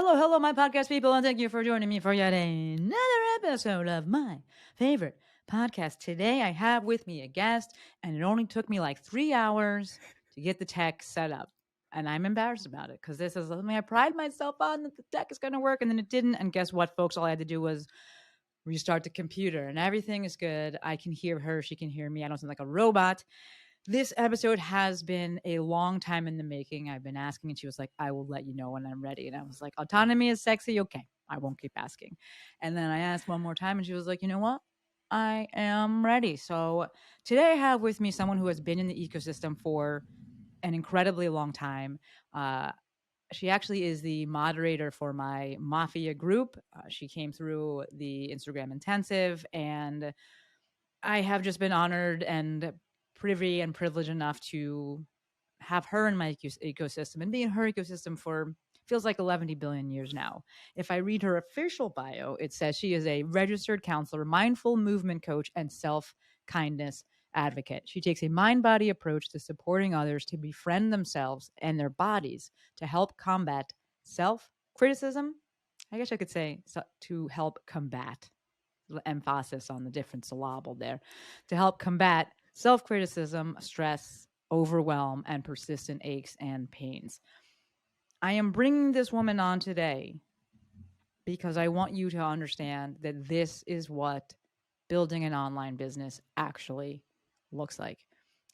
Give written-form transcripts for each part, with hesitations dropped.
Hello, my podcast people, and thank you for joining me for yet another episode of my favorite podcast. Today, I have with me a guest, and it only took me like 3 hours to get the tech set up. And I'm embarrassed about it because this is something I pride myself on that the tech is going to work, and then it didn't. And guess what, folks? All I had to do was restart the computer, and everything is good. I can hear her, she can hear me. I don't sound like a robot. This episode has been a long time in the making. I've been asking, and she was like, I will let you know when I'm ready. And I was like, autonomy is sexy. Okay, I won't keep asking. And then I asked one more time, and she was like, you know what? I am ready. So today I have with me someone who has been in the ecosystem for an incredibly long time. She actually is the moderator for my Mafia group. She came through the Instagram intensive, and I have just been honored and privy and privileged enough to have her in my ecosystem and be in her ecosystem for feels like 11 billion years now. If I read her official bio, it says she is a registered counselor, mindful movement coach, and self kindness advocate. She takes a mind body approach to supporting others to befriend themselves and their bodies to help combat self criticism. I guess I could say to help combat emphasis on the different syllable there to help combat self criticism, stress, overwhelm, and persistent aches and pains. I am bringing this woman on today because I want you to understand that this is what building an online business actually looks like.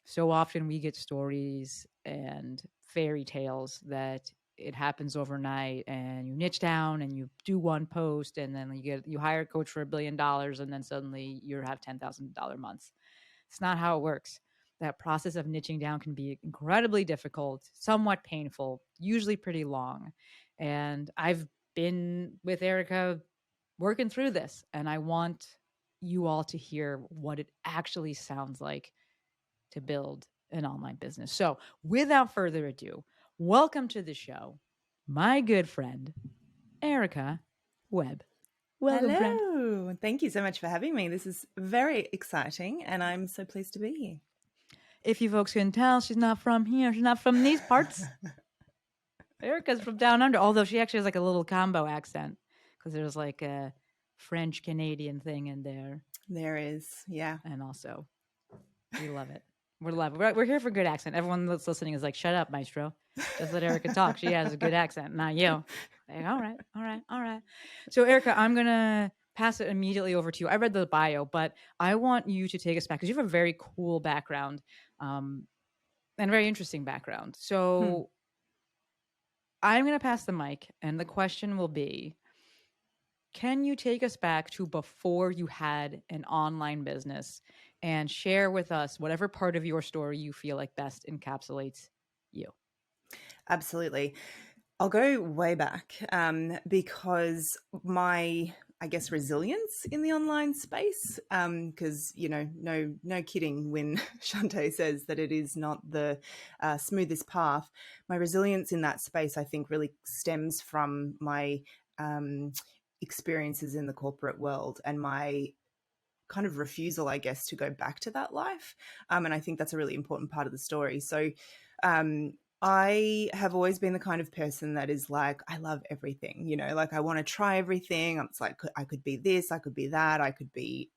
So often we get stories and fairy tales that it happens overnight and you niche down and you do one post and then you hire a coach for $1 billion and then suddenly you have $10,000 months. It's not how it works. That process of niching down can be incredibly difficult, somewhat painful, usually pretty long. And I've been with Erica working through this, and I want you all to hear what it actually sounds like to build an online business. So, without further ado, welcome to the show, my good friend, Erica Webb. Welcome, friend. Hello. Thank you so much for having me. This is very exciting, and I'm so pleased to be here. If you folks can tell, she's not from here. She's not from these parts. Erica's from down under, although she actually has like a little combo accent because there's like a French Canadian thing in there. There is, yeah. And also, we love it. We're here for good accent. Everyone that's listening is like, shut up, Maestro. Just let Erica talk. She has a good accent, not you. Like, all right. So, Erica, I'm going to pass it immediately over to you. I read the bio, but I want you to take us back because you have a very cool background and a very interesting background. So, I'm going to pass the mic, and the question will be, can you take us back to before you had an online business and share with us whatever part of your story you feel like best encapsulates you? Absolutely. I'll go way back because my, I guess, resilience in the online space, because, no kidding when Shantae says that it is not the smoothest path. My resilience in that space, I think, really stems from my experiences in the corporate world and my kind of refusal, I guess, to go back to that life. And I think that's a really important part of the story. So I have always been the kind of person that is like, I love everything, like I want to try everything. It's like, I could be this, I could be that, I could be,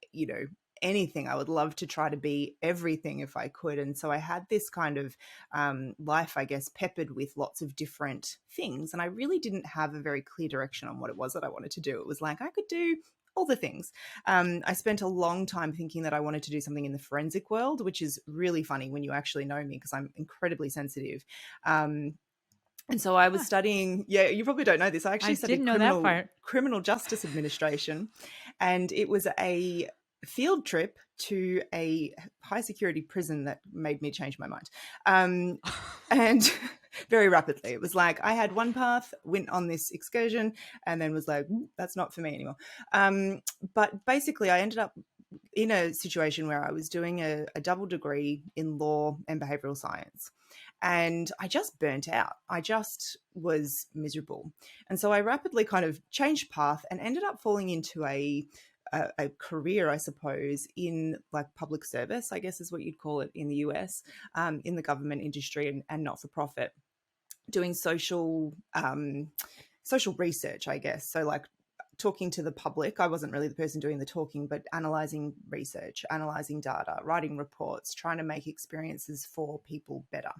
anything. I would love to try to be everything if I could. And so I had this kind of life, I guess, peppered with lots of different things. And I really didn't have a very clear direction on what it was that I wanted to do. It was like, I could do all the things. I spent a long time thinking that I wanted to do something in the forensic world, which is really funny when you actually know me because I'm incredibly sensitive. And so I was studying, you probably don't know this. I actually studied criminal justice administration, and it was a field trip to a high security prison that made me change my mind. And very rapidly, it was like I had one path, went on this excursion, and then was like, that's not for me anymore. But basically I ended up in a situation where I was doing a double degree in law and behavioral science. And I just burnt out. I just was miserable. And so I rapidly kind of changed path and ended up falling into a career, I suppose, in like public service, I guess is what you'd call it in the US, in the government industry and not-for-profit, doing social social research, I guess. So like talking to the public. I wasn't really the person doing the talking, but analyzing research, analyzing data, writing reports, trying to make experiences for people better.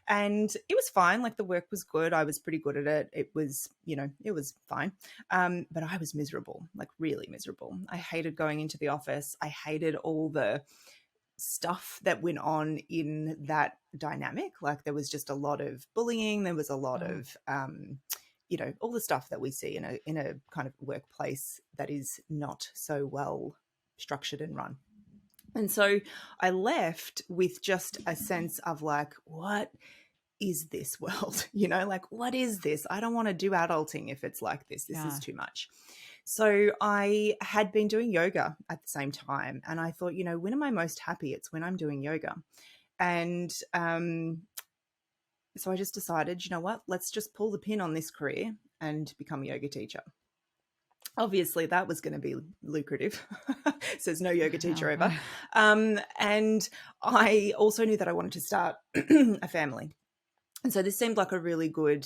And it was fine. Like the work was good. I was pretty good at it. It was, it was fine. But I was miserable, like really miserable. I hated going into the office. I hated all the stuff that went on in that dynamic. Like there was just a lot of bullying. There was a lot Oh, of, all the stuff that we see in a kind of workplace that is not so well structured and run. And so I left with just a sense of like, what is this world? Like, what is this? I don't want to do adulting if it's like this. This is yeah. too much. So I had been doing yoga at the same time. And I thought, when am I most happy? It's when I'm doing yoga. And so I just decided, you know what? Let's just pull the pin on this career and become a yoga teacher. Obviously, that was going to be lucrative. Says no yoga teacher ever. And I also knew that I wanted to start a family. And so this seemed like a really good,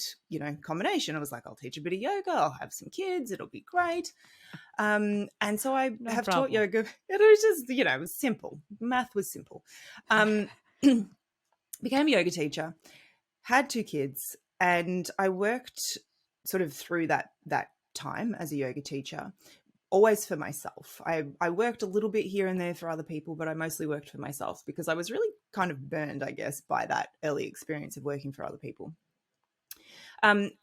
combination. I was like, I'll teach a bit of yoga. I'll have some kids. It'll be great. And so I No have taught problem. yoga. It was just, it was simple. Math was simple. Became a yoga teacher, had 2 kids, and I worked sort of through that time as a yoga teacher, always for myself. I worked a little bit here and there for other people, but I mostly worked for myself because I was really kind of burned, I guess, by that early experience of working for other people.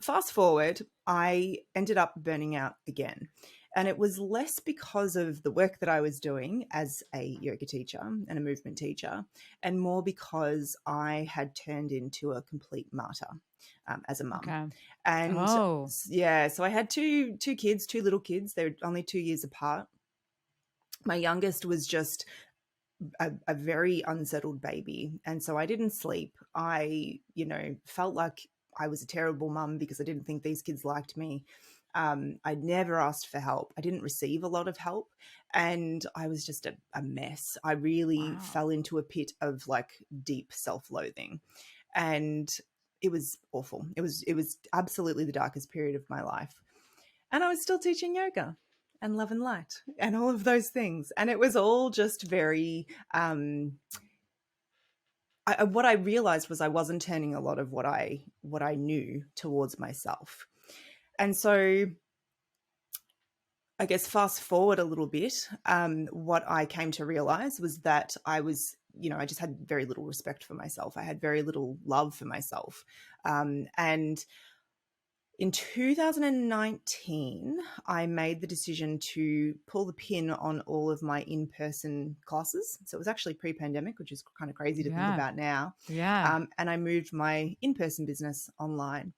Fast forward, I ended up burning out again. And it was less because of the work that I was doing as a yoga teacher and a movement teacher, and more because I had turned into a complete martyr as a mum. Okay. And Oh, yeah, so I had two kids, 2 little kids. They were only 2 years apart. My youngest was just a very unsettled baby. And so I didn't sleep. I, felt like I was a terrible mum because I didn't think these kids liked me. I never asked for help. I didn't receive a lot of help. And I was just a mess. I really wow. fell into a pit of like deep self-loathing. And it was awful. It was absolutely the darkest period of my life. And I was still teaching yoga and love and light and all of those things. And it was all just very, what I realized was I wasn't turning a lot of what I knew towards myself. And so I guess fast forward a little bit, what I came to realize was that I was, I just had very little respect for myself. I had very little love for myself. And in 2019, I made the decision to pull the pin on all of my in-person classes. So it was actually pre-pandemic, which is kind of crazy to think Yeah. about now. Yeah. And I moved my in-person business online.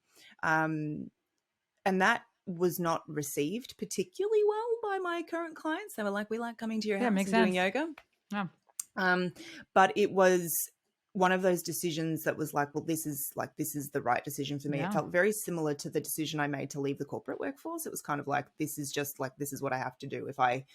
And that was not received particularly well by my current clients. They were like, we like coming to your Yeah, house makes and doing sense. yoga. Yeah. But it was one of those decisions that was like, well, this is the right decision for me. It Yeah. felt very similar to the decision I made to leave the corporate workforce. It was kind of like, this is just like, this is what I have to do. If I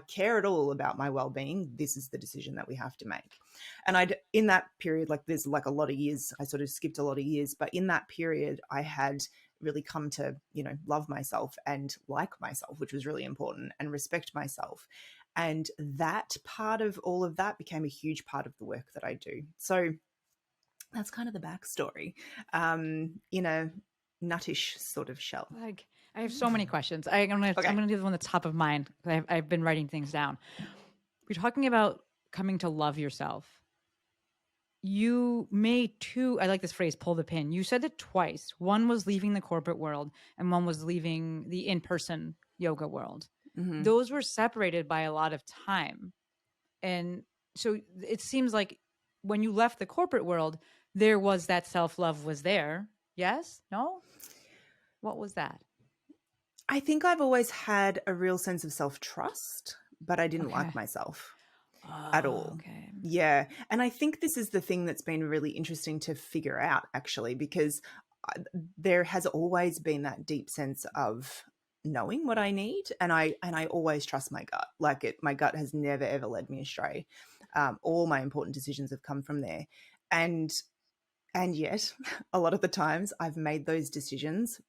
care at all about my well-being, this is the decision that we have to make. And in that period, like there's like a lot of years, I sort of skipped a lot of years, but in that period I had really come to, love myself and like myself, which was really important, and respect myself. And that part of all of that became a huge part of the work that I do. So that's kind of the backstory, in a nuttish sort of shell. Like, I have so many questions. I'm gonna Okay. do the one that's top of mind. I've been writing things down. We're talking about coming to love yourself. You made 2, I like this phrase, pull the pin. You said it twice. One was leaving the corporate world and one was leaving the in-person yoga world. Mm-hmm. Those were separated by a lot of time. And so it seems like when you left the corporate world, there was that self-love was there. Yes? No? What was that? I think I've always had a real sense of self-trust, but I didn't like Okay. myself at Oh, all. okay. Yeah. And I think this is the thing that's been really interesting to figure out, actually, because there has always been that deep sense of knowing what I need. And I always trust my gut. My gut has never, ever led me astray. All my important decisions have come from there. And yet a lot of the times I've made those decisions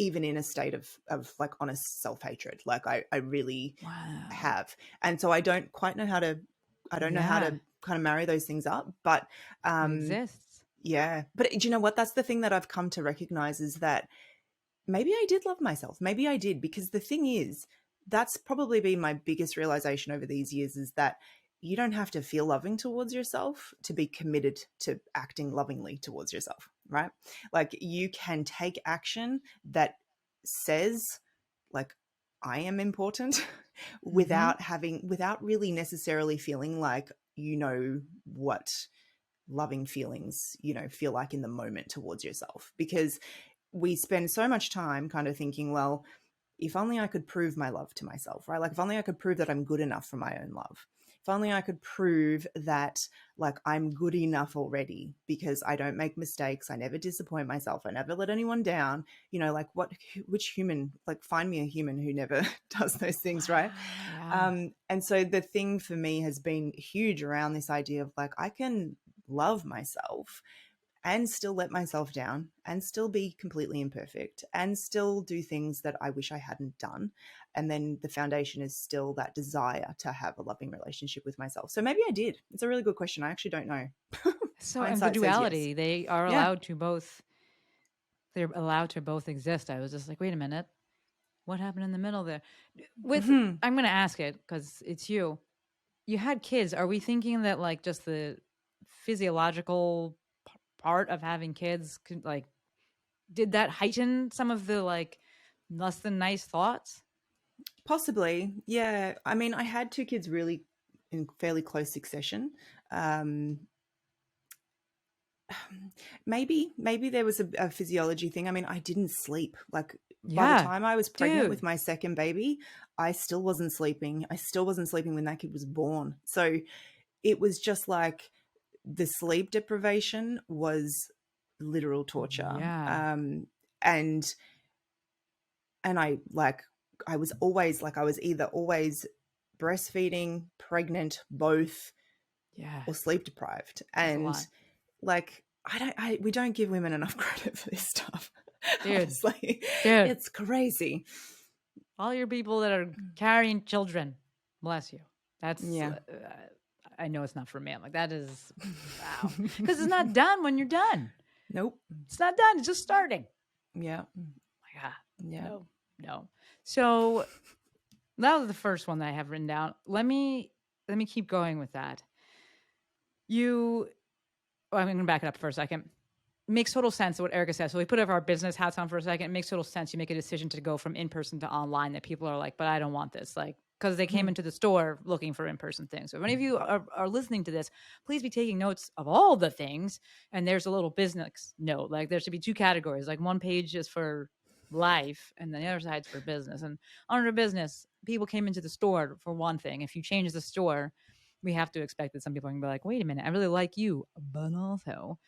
even in a state of like honest self-hatred. Like I really Wow. have. And so I don't quite know how to, I don't know how Yeah. to kind of marry those things up. But It um, exists. yeah. But do you know what? That's the thing that I've come to recognize is that maybe I did love myself. Maybe I did, because the thing is, that's probably been my biggest realization over these years is that you don't have to feel loving towards yourself to be committed to acting lovingly towards yourself, right? Like you can take action that says, like, I am important Mm-hmm. without really necessarily feeling like you know what loving feelings, feel like in the moment towards yourself. Because we spend so much time kind of thinking, well, if only I could prove my love to myself, right? Like if only I could prove that I'm good enough for my own love. If only I could prove that like I'm good enough already because I don't make mistakes, I never disappoint myself, I never let anyone down. Like which human, like find me a human who never does those things, right? Wow. Yeah. And so the thing for me has been huge around this idea of like I can love myself and still let myself down and still be completely imperfect and still do things that I wish I hadn't done. And then the foundation is still that desire to have a loving relationship with myself. So maybe I did. It's a really good question. I actually don't know. So, and the Hindsight says yes. duality, they are Yeah. allowed to both, they're allowed to both exist. I was just like, wait a minute, what happened in the middle there? With, Hmm. I'm going to ask it because it's you. You had kids. Are we thinking that like just the physiological part of having kids, like, did that heighten some of the like less than nice thoughts? Possibly. Yeah. I mean, I had two kids really in fairly close succession. Um, maybe there was a physiology thing. I mean, I didn't sleep. Like by the Yeah, time I was pregnant with dude. my second baby, I still wasn't sleeping. I still wasn't sleeping when that kid was born. So it was just like the sleep deprivation was literal torture. Yeah, And I was always like I was either always breastfeeding, pregnant, both, yeah. or sleep deprived. That's a And lot, like we don't give women enough credit for this stuff. dude. Honestly, Dude, it's crazy. all your people that are carrying children, bless you. That's, Yeah. I know it's not for me. I'm like, that is, wow. Because it's not done when you're done. Nope. It's not done. It's just starting. Yeah. My God. Yeah. No, no. So that was the first one that I have written down. Let me keep going with that. You, I'm going to back it up for a second. Makes total sense what Erica says. So we put our business hats on for a second. It makes total sense. You make a decision to go from in person to online that people are like, but I don't want this. Like, because they came Hmm. into the store looking for in person things. So if any of you are listening to this, please be taking notes of all the things. And there's a little business note. Like, there should be two categories. Like, one page is for life, and then the other side's for business. And under business, people came into the store for one thing. If you change the store, we have to expect that some people are going to be like, wait a minute, I really like you, but also.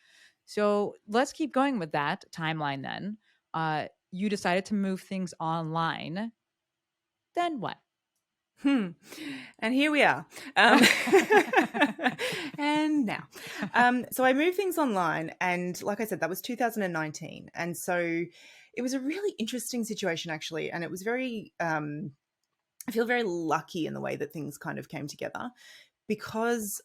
So let's keep going with that timeline then. You decided to move things online. Then what? Hmm. And here we are. And now. So I moved things online. And like I said, that was 2019. And so it was a really interesting situation, actually. And it was I feel very lucky in the way that things kind of came together because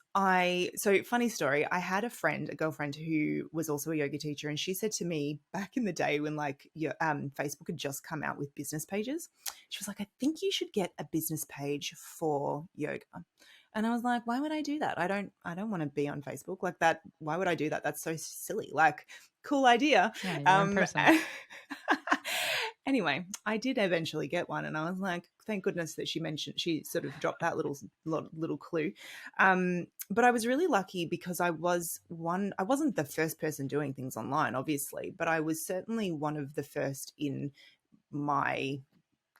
so funny story, I had a girlfriend who was also a yoga teacher, and she said to me back in the day when like Facebook had just come out with business pages, she was like, I think you should get a business page for yoga. And I was like, why would I do that? I don't want to be on Facebook like that. Why would I do that? That's so silly. Like, cool idea. Yeah, you're in person. Anyway, I did eventually get one, and I was like, thank goodness that she sort of dropped that little clue. But I was really lucky because I wasn't the first person doing things online, obviously, but I was certainly one of the first in my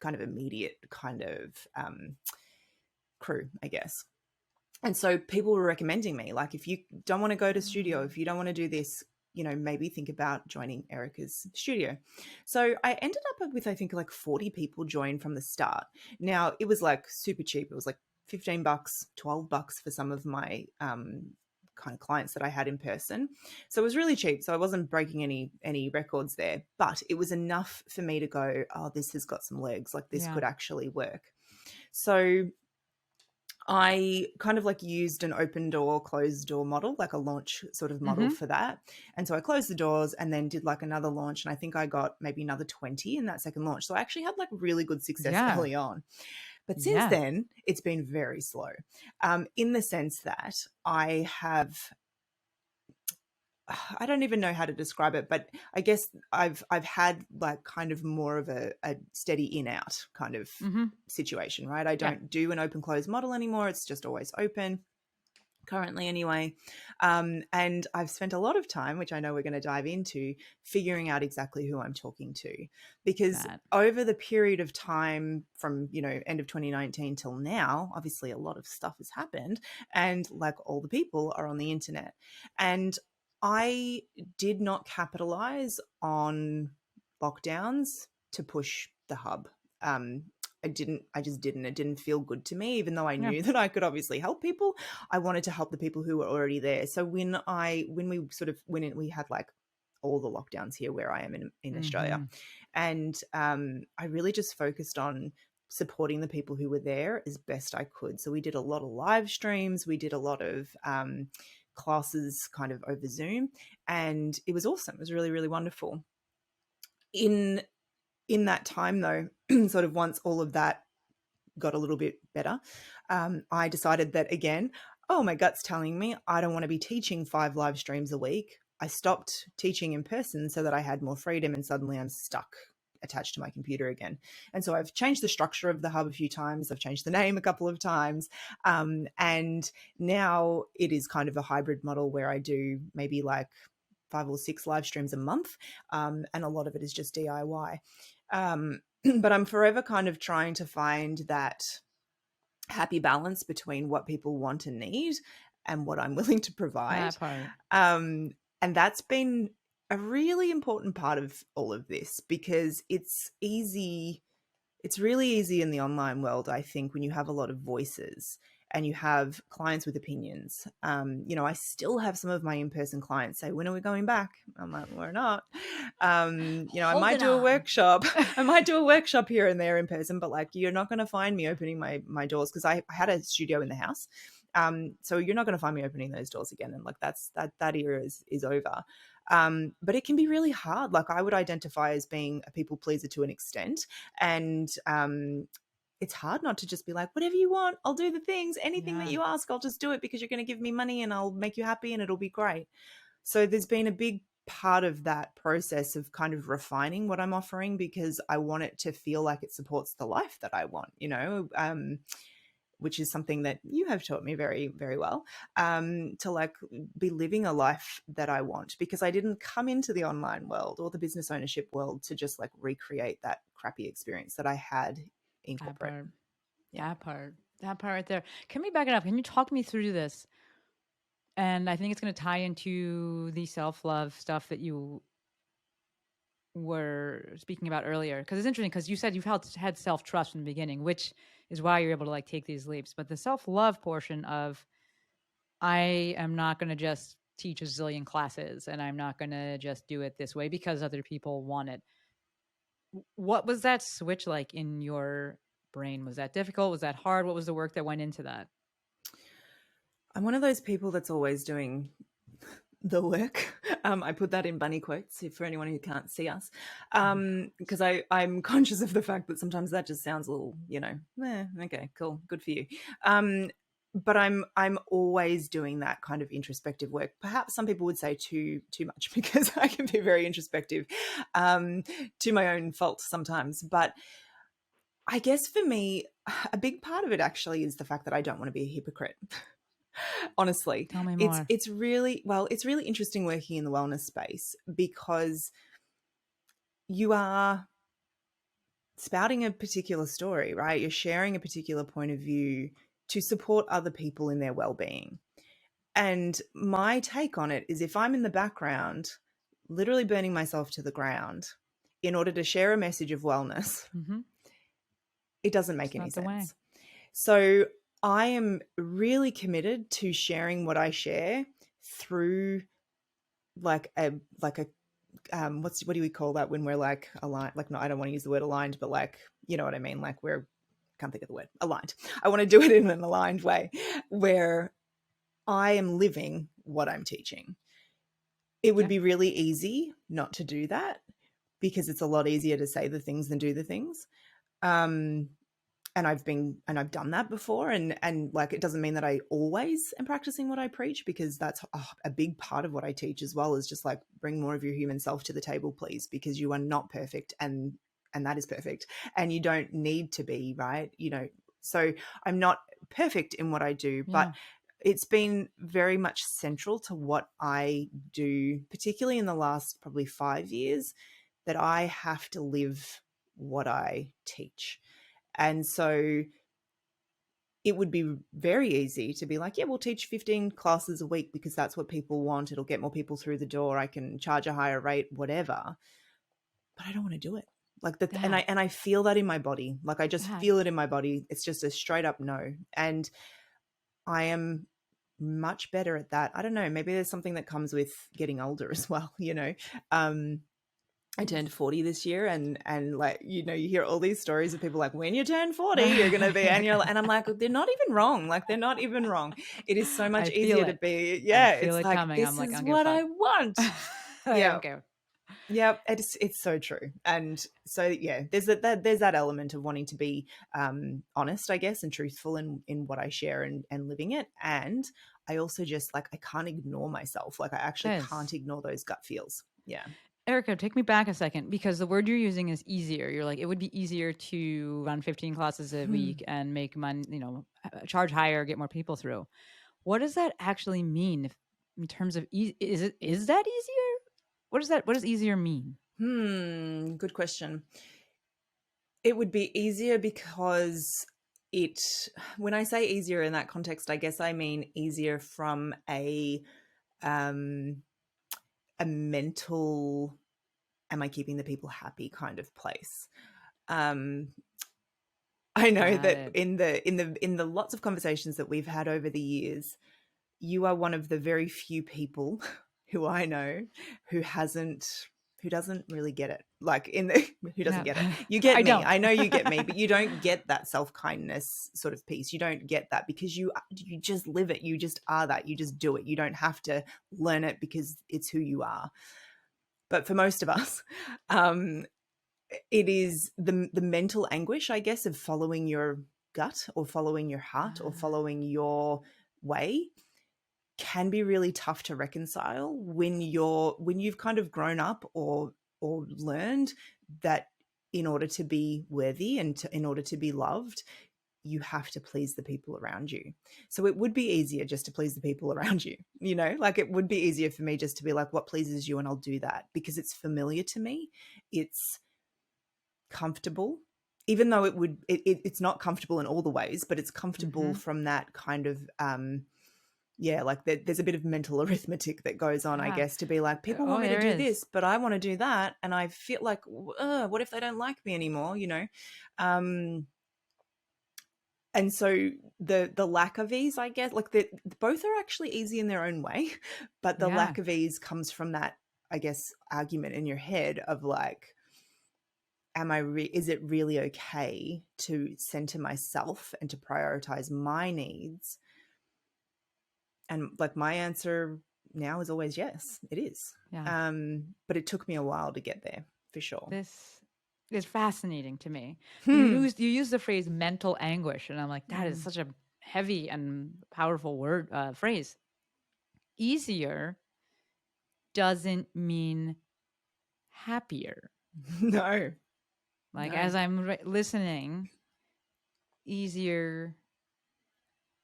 kind of immediate kind of crew, I guess. And so people were recommending me, like, if you don't want to go to studio, if you don't want to do this, maybe think about joining Erica's studio. So I ended up with, I think, like 40 people joined from the start. Now it was like super cheap. It was like $15, $12 for some of my kind of clients that I had in person. So it was really cheap. So I wasn't breaking any records there, but it was enough for me to go, oh, this has got some legs. Like this Yeah. could actually work. So I kind of like used an open door, closed door model, like a launch sort of model Mm-hmm. for that. And so I closed the doors and then did like another launch. And I think I got maybe another 20 in that second launch. So I actually had like really good success Yeah. early on. But since Yeah. then, it's been very slow, in the sense that I don't even know how to describe it, but I guess I've had like kind of more of a steady in out kind of Mm-hmm. situation, right? I Yeah. don't do an open close model anymore. It's just always open currently anyway. And I've spent a lot of time, which I know we're going to dive into, figuring out exactly who I'm talking to, because That. over the period of time from, end of 2019 till now, obviously a lot of stuff has happened, and like all the people are on the internet. And I did not capitalize on lockdowns to push the hub. I just didn't. It didn't feel good to me, even though I Yeah. knew that I could obviously help people. I wanted to help the people who were already there. So when we had like all the lockdowns here where I am in Australia, Mm-hmm. and I really just focused on supporting the people who were there as best I could. So we did a lot of live streams. We did a lot of classes kind of over Zoom, and it was awesome. It was really, really wonderful. In that time though, sort of once all of that got a little bit better, I decided that again, oh, my gut's telling me I don't want to be teaching 5 live streams a week. I stopped teaching in person so that I had more freedom, and suddenly I'm stuck attached to my computer again. And so I've changed the structure of the hub a few times. I've changed the name a couple of times. And now it is kind of a hybrid model where I do maybe like 5 or 6 live streams a month. And a lot of it is just DIY. But I'm forever kind of trying to find that happy balance between what people want and need and what I'm willing to provide. That part. And that's been a really important part of all of this, because it's really easy in the online world, I think, when you have a lot of voices and you have clients with opinions. I still have some of my in-person clients say, when are we going back? I'm like, we're not. I might Holding do a on. workshop. I might do a workshop here and there in person, but like, you're not going to find me opening my doors, because I had a studio in the house. So you're not going to find me opening those doors again. And like, that era is over. But it can be really hard. Like, I would identify as being a people pleaser to an extent. And it's hard not to just be like, whatever you want, I'll do the things, anything that Yeah. you ask, I'll just do it, because you're going to give me money and I'll make you happy and it'll be great. So there's been a big part of that process of kind of refining what I'm offering, because I want it to feel like it supports the life that I want, which is something that you have taught me very, very well, to like be living a life that I want, because I didn't come into the online world or the business ownership world to just like recreate that crappy experience that I had in That corporate. part. Yeah. That part. That part right there. Can we back it up? Can you talk me through this? And I think it's going to tie into the self love stuff that you were speaking about earlier. Because it's interesting, because you said you've had self trust from the beginning, which is why you're able to like take these leaps. But the self love portion of, I am not going to just teach a zillion classes and I'm not going to just do it this way because other people want it. What was that switch like in your brain? Was that difficult? Was that hard? What was the work that went into that? I'm one of those people that's always doing the work. I put that in bunny quotes for anyone who can't see us, because I'm conscious of the fact that sometimes that just sounds a little, okay, cool, good for you. But I'm always doing that kind of introspective work. Perhaps some people would say too much, because I can be very introspective, to my own fault sometimes. But I guess for me, a big part of it actually is the fact that I don't want to be a hypocrite. Honestly, Tell me it's more. it's really it's really interesting working in the wellness space, because you are spouting a particular story, right? You're sharing a particular point of view to support other people in their well-being. And my take on it is, if I'm in the background literally burning myself to the ground in order to share a message of wellness, Mm-hmm. it doesn't make It's any not the way. sense. So I am really committed to sharing what I share through like a what do we call that when we're like aligned? Like, no, I don't want to use the word aligned, but like, you know what I mean? Like can't think of the word, aligned. I want to do it in an aligned way where I am living what I'm teaching. It would be really easy not to do that because it's a lot easier to say the things than do the things. And I've done that before, and like, it doesn't mean that I always am practicing what I preach, because that's a big part of what I teach as well, is just like, bring more of your human self to the table, please, because you are not perfect, and that is perfect, and you don't need to be, right? You know, so I'm not perfect in what I do, but it's been very much central to what I do, particularly in the last probably 5 years, that I have to live what I teach. And so it would be very easy to be like, yeah, we'll teach 15 classes a week because that's what people want. It'll get more people through the door. I can charge a higher rate, whatever. But I don't want to do it. Like that. And I feel that in my body. Like, I just feel it in my body. It's just a straight up no. And I am much better at that. I don't know. Maybe there's something that comes with getting older as well, you know. I turned 40 this year, and like, you know, you hear all these stories of people like, when you turn 40, you're going to be, and I'm like, they're not even wrong. Like, they're not even wrong. It is so much easier to be, it's it like, coming. this I'm like, is I don't give a what I fuck. want. I don't care. Yeah, it's so true. And so, yeah, there's that element of wanting to be honest, I guess, and truthful in what I share, and living it. And I also just, like, I can't ignore myself. Like, I actually can't ignore those gut feels. Yeah. Erica, take me back a second, because the word you're using is easier. You're like, it would be easier to run 15 classes a week and make money, you know, charge higher, get more people through. What does that actually mean in terms of is that easier? What does easier mean? Good question. It would be easier because when I say easier in that context, I guess I mean easier from a mental, am I keeping the people happy kind of place. I know that in the lots of conversations that we've had over the years, you are one of the very few people who I know who doesn't really get it. Like, who doesn't get it? You get me. I know you get me, but you don't get that self-kindness sort of piece. You don't get that because you just live it. You just are that. You just do it. You don't have to learn it because it's who you are. But for most of us, it is the mental anguish, I guess, of following your gut, or following your heart, or following your way, can be really tough to reconcile when you've kind of grown up or learned that in order to be worthy and in order to be loved, you have to please the people around you. So it would be easier just to please the people around you, you know, like, it would be easier for me just to be like, what pleases you, and I'll do that because it's familiar to me. It's comfortable, even though it's not comfortable in all the ways, but it's comfortable from that kind of like, there's a bit of mental arithmetic that goes on, I guess, to be like, people want me to do this, but I want to do that, and I feel like, what if they don't like me anymore, you know? And so the lack of ease, I guess, like, both are actually easy in their own way, but the lack of ease comes from that, I guess, argument in your head of like, is it really okay to center myself and to prioritize my needs? And like, my answer now is always yes, it is. But it took me a while to get there, for sure. This is fascinating to me. You use the phrase mental anguish, and I'm like, that is such a heavy and powerful phrase. Easier doesn't mean happier. No. Like, as I'm listening, easier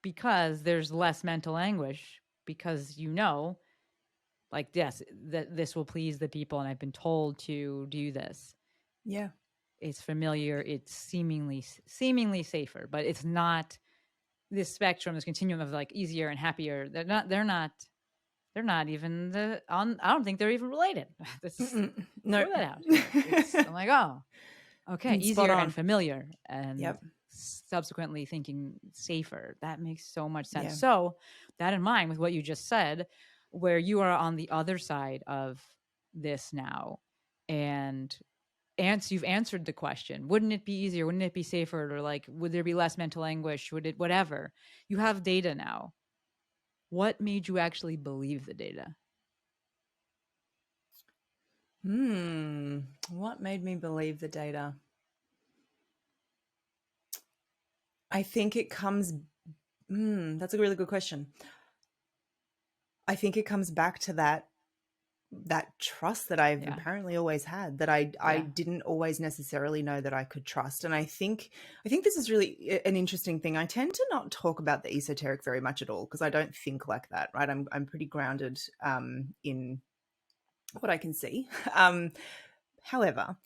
because there's less mental anguish, because, you know, like, yes, that this will please the people, and I've been told to do this. Yeah. It's familiar. It's seemingly safer, but it's not this spectrum, this continuum of like easier and happier. They're not even I don't think they're even related. No. That out. I'm like, oh, okay, easier and familiar, and subsequently thinking safer. That makes so much sense. So that in mind with what you just said, where you are on the other side of this now, and you've answered the question, wouldn't it be easier, wouldn't it be safer, or like would there be less mental anguish, would it, whatever, you have data now. What made you actually believe the data? What made me believe the data? I think it comes, that's a really good question. I think it comes back to that trust that I've Yeah. apparently always had, that I Yeah. didn't always necessarily know that I could trust. And I think this is really an interesting thing. I tend to not talk about the esoteric very much at all because I don't think like that, right? I'm pretty grounded in what I can see. However,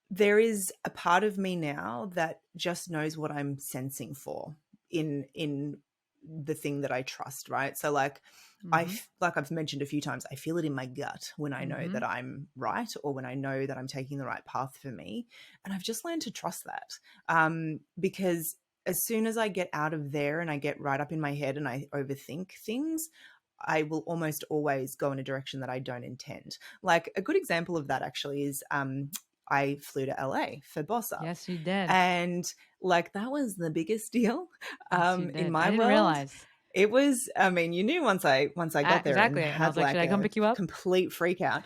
there is a part of me now that just knows what I'm sensing for in the thing that I trust, right? So like Mm-hmm. like I've mentioned a few times, I feel it in my gut when I know Mm-hmm. that I'm right, or when I know that I'm taking the right path for me. And I've just learned to trust that, because as soon as I get out of there and I get right up in my head and I overthink things, I will almost always go in a direction that I don't intend. Like a good example of that actually is I flew to LA for Boss Up. Yes, you did. And like that was the biggest deal Yes, you in did. I my didn't world. realize. It was, I mean, you knew once I got there and Exactly. And I had was like, should like I come a pick you up? complete freak out.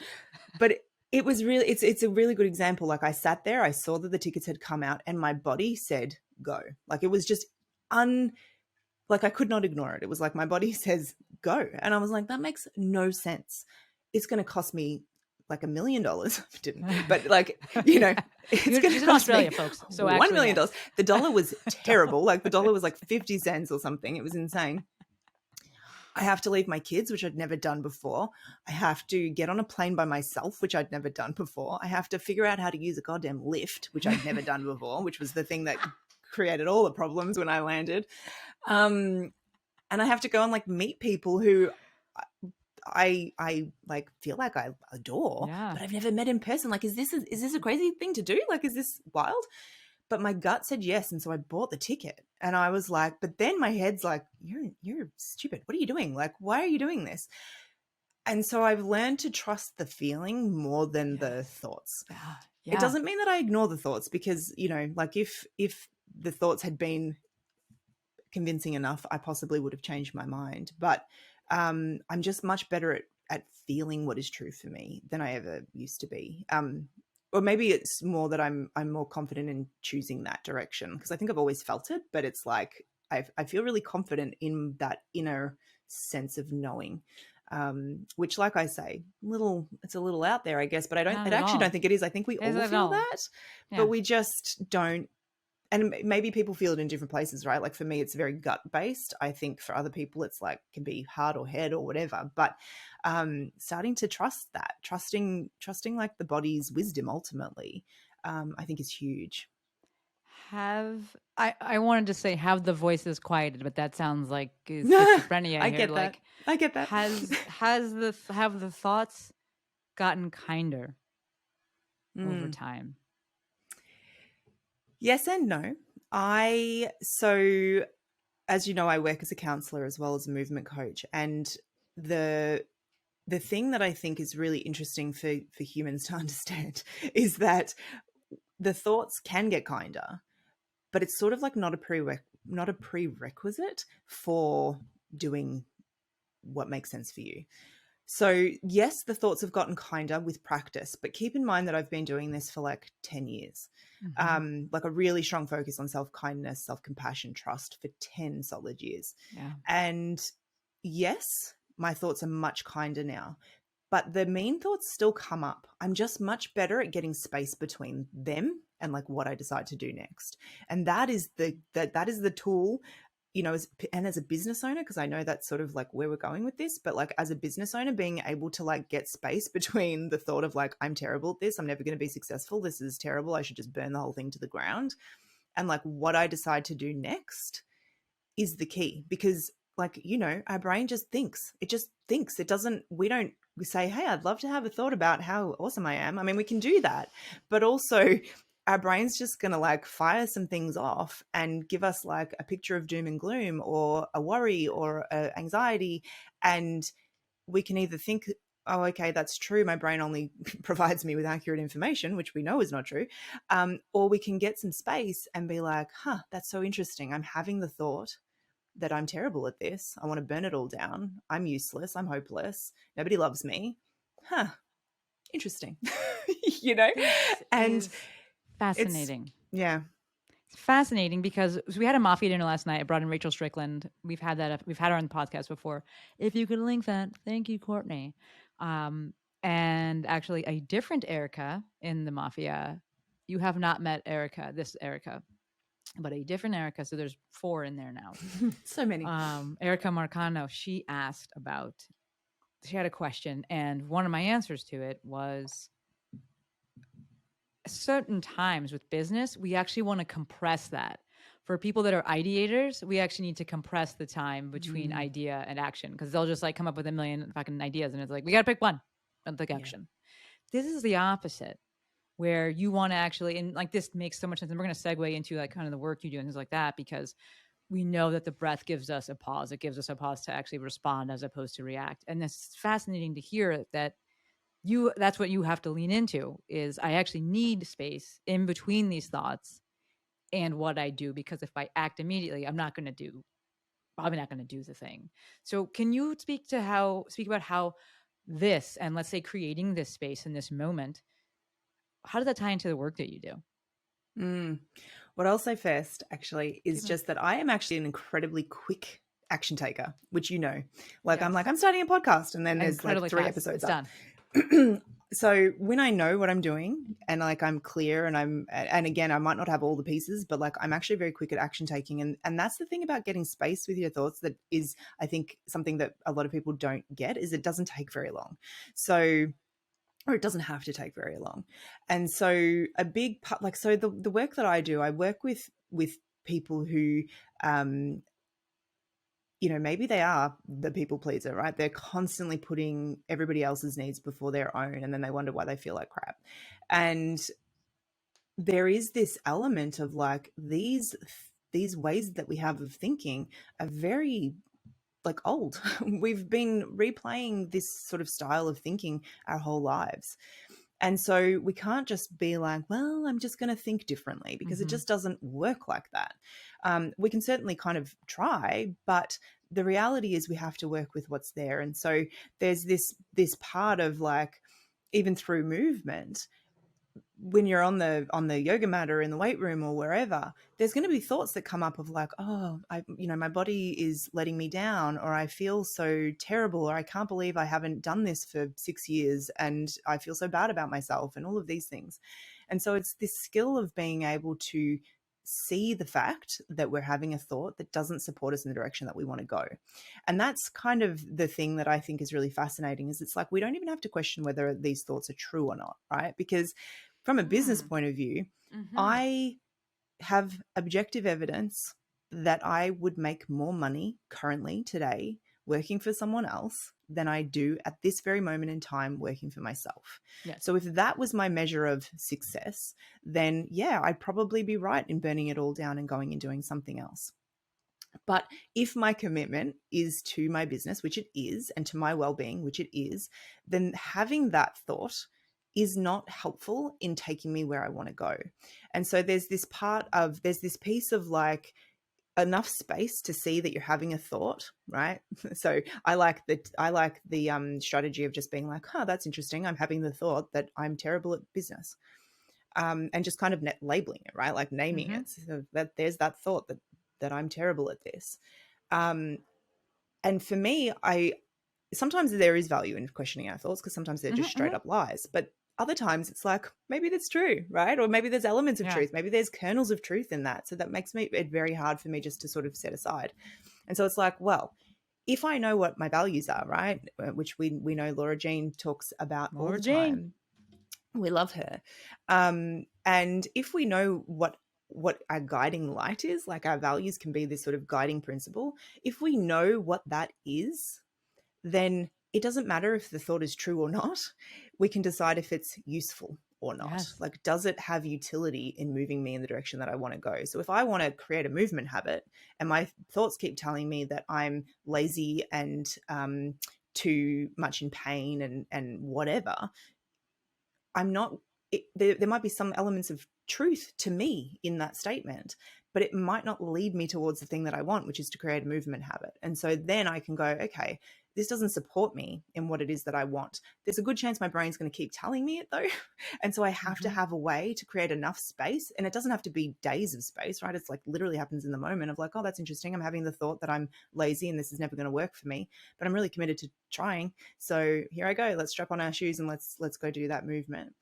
But it was really, it's a really good example. Like I sat there, I saw that the tickets had come out and my body said go. Like it was just like I could not ignore it. It was like my body says go. And I was like, that makes no sense. It's going to cost me like $1 million. It didn't, but like, it's going to She's in cost me Australia, folks. So $1 actually, million. yes. The dollar was terrible. Like the dollar was like 50 cents or something. It was insane. I have to leave my kids, which I'd never done before. I have to get on a plane by myself, which I'd never done before. I have to figure out how to use a goddamn lift, which I'd never done before, which was the thing that created all the problems when I landed. And I have to go and like meet people who I like feel like I adore, Yeah. but I've never met in person. Like, is this a crazy thing to do? Like, is this wild? But my gut said yes, and so I bought the ticket. And I was like, but then my head's like, you're stupid. What are you doing? Like, why are you doing this? And so I've learned to trust the feeling more than the Yes. thoughts. Yeah. It Yeah. doesn't mean that I ignore the thoughts because, like if the thoughts had been convincing enough, I possibly would have changed my mind. But I'm just much better at feeling what is true for me than I ever used to be. Or maybe it's more that I'm more confident in choosing that direction because I think I've always felt it, but it's like I feel really confident in that inner sense of knowing. Which, like I say, it's a little out there, I guess, but Not I at actually all. don't think it is. I think we Is all it at feel all? that, Yeah. but we just don't. And maybe people feel it in different places, right? Like for me, it's very gut based. I think for other people, it's like can be heart or head or whatever. But starting to trust that, trusting like the body's wisdom ultimately, I think is huge. I wanted to say have the voices quieted, but that sounds like schizophrenia I here. get that. Like I get that. have the thoughts gotten kinder over Mm. time? Yes and no. So as you know, I work as a counselor as well as a movement coach, and the thing that I think is really interesting for humans to understand is that the thoughts can get kinder, but it's sort of like not a prerequisite for doing what makes sense for you. So yes, the thoughts have gotten kinder with practice, but keep in mind that I've been doing this for like 10 years. Like a really strong focus on self-kindness, self-compassion, trust for 10 solid years. Yeah. And yes, my thoughts are much kinder now, but the mean thoughts still come up. I'm just much better at getting space between them and like what I decide to do next. And that is the tool, as a business owner, because I know that's sort of like where we're going with this, but like as a business owner, being able to like get space between the thought of like, I'm terrible at this, I'm never going to be successful, this is terrible, I should just burn the whole thing to the ground, and like what I decide to do next is the key. Because like, our brain just thinks. It just thinks. It doesn't, we say, hey, I'd love to have a thought about how awesome I am. I mean, we can do that, but also our brain's just going to like fire some things off and give us like a picture of doom and gloom or a worry or a anxiety. And we can either think, oh, okay, that's true. My brain only provides me with accurate information, which we know is not true. Or we can get some space and be like, huh, that's so interesting. I'm having the thought that I'm terrible at this. I want to burn it all down. I'm useless. I'm hopeless. Nobody loves me. Huh, interesting. You know? This And is it's, fascinating. yeah. It's fascinating because we had a mafia dinner last night. I brought in Rachel Strickland. We've had that. We've had her on the podcast before. If you could link that, thank you, Courtney. And actually, a different Erica in the mafia. You have not met Erica, this Erica, but a different Erica. So there's 4 in there now. So many. Erica Marcano. She asked about. She had a question, and one of my answers to it was certain times with business, we actually want to compress that. For people that are ideators, we actually need to compress the time between idea and action because they'll just like come up with a million fucking ideas and it's like, we got to pick one and take action. This is the opposite where you want to actually, and like this makes so much sense. And we're going to segue into like kind of the work you do and things like that because we know that the breath gives us a pause. It gives us a pause to actually respond as opposed to react. And it's fascinating to hear that that's what you have to lean into is I actually need space in between these thoughts and what I do, because if I act immediately, I'm not going to do the thing. So can you speak about how this, and let's say creating this space in this moment, how does that tie into the work that you do? What I'll say first actually is just that I am actually an incredibly quick action taker, which like I'm like, I'm starting a podcast and then there's like 3 episodes done. So when I know what I'm doing and like I'm clear and again, I might not have all the pieces, but like I'm actually very quick at action taking. And that's the thing about getting space with your thoughts that is, I think, something that a lot of people don't get is it doesn't take very long. Or it doesn't have to take very long. And so a big part, like, so the work that I do, I work with people who, maybe they are the people pleaser, right? They're constantly putting everybody else's needs before their own, and then they wonder why they feel like crap. And there is this element of like these ways that we have of thinking are very like old. We've been replaying this sort of style of thinking our whole lives. And so we can't just be like, well, I'm just going to think differently because it just doesn't work like that. We can certainly kind of try, but the reality is we have to work with what's there. And so there's this part of like, even through movement, when you're on the yoga mat or in the weight room or wherever, there's going to be thoughts that come up of like, oh, my body is letting me down, or I feel so terrible, or I can't believe I haven't done this for 6 years and I feel so bad about myself, and all of these things. And so it's this skill of being able to see the fact that we're having a thought that doesn't support us in the direction that we want to go. And that's kind of the thing that I think is really fascinating, is it's like we don't even have to question whether these thoughts are true or not, right? Because from a business point of view, I have objective evidence that I would make more money currently today working for someone else than I do at this very moment in time working for myself. Yes. So if that was my measure of success, then yeah, I'd probably be right in burning it all down and going and doing something else. But if my commitment is to my business, which it is, and to my well-being, which it is, then having that thought is not helpful in taking me where I want to go. And so there's this piece of like enough space to see that you're having a thought, right? So I like the strategy of just being like, that's interesting. I'm having the thought that I'm terrible at business. And just kind of labeling it, right? Like naming it, so that there's that thought that I'm terrible at this. And for me, sometimes there is value in questioning our thoughts because sometimes they're just straight up lies. But other times it's like, maybe that's true, right? Or maybe there's elements of truth. Maybe there's kernels of truth in that. So that makes it very hard for me just to sort of set aside. And so it's like, well, if I know what my values are, right, which we know Laura Jean talks about all the time. We love her. And if we know what our guiding light is, like our values can be this sort of guiding principle. If we know what that is, then it doesn't matter if the thought is true or not. We can decide if it's useful or not? Yes. Like, does it have utility in moving me in the direction that I want to go? So if I want to create a movement habit and my thoughts keep telling me that I'm lazy and too much in pain and whatever, I'm not, there might be some elements of truth to me in that statement, but it might not lead me towards the thing that I want, which is to create a movement habit. And so then I can go, okay, this doesn't support me in what it is that I want. There's a good chance my brain's going to keep telling me it though. And so I have to have a way to create enough space. And it doesn't have to be days of space, right? It's like literally happens in the moment of like, oh, that's interesting. I'm having the thought that I'm lazy and this is never going to work for me, but I'm really committed to trying. So here I go. Let's strap on our shoes and let's go do that movement.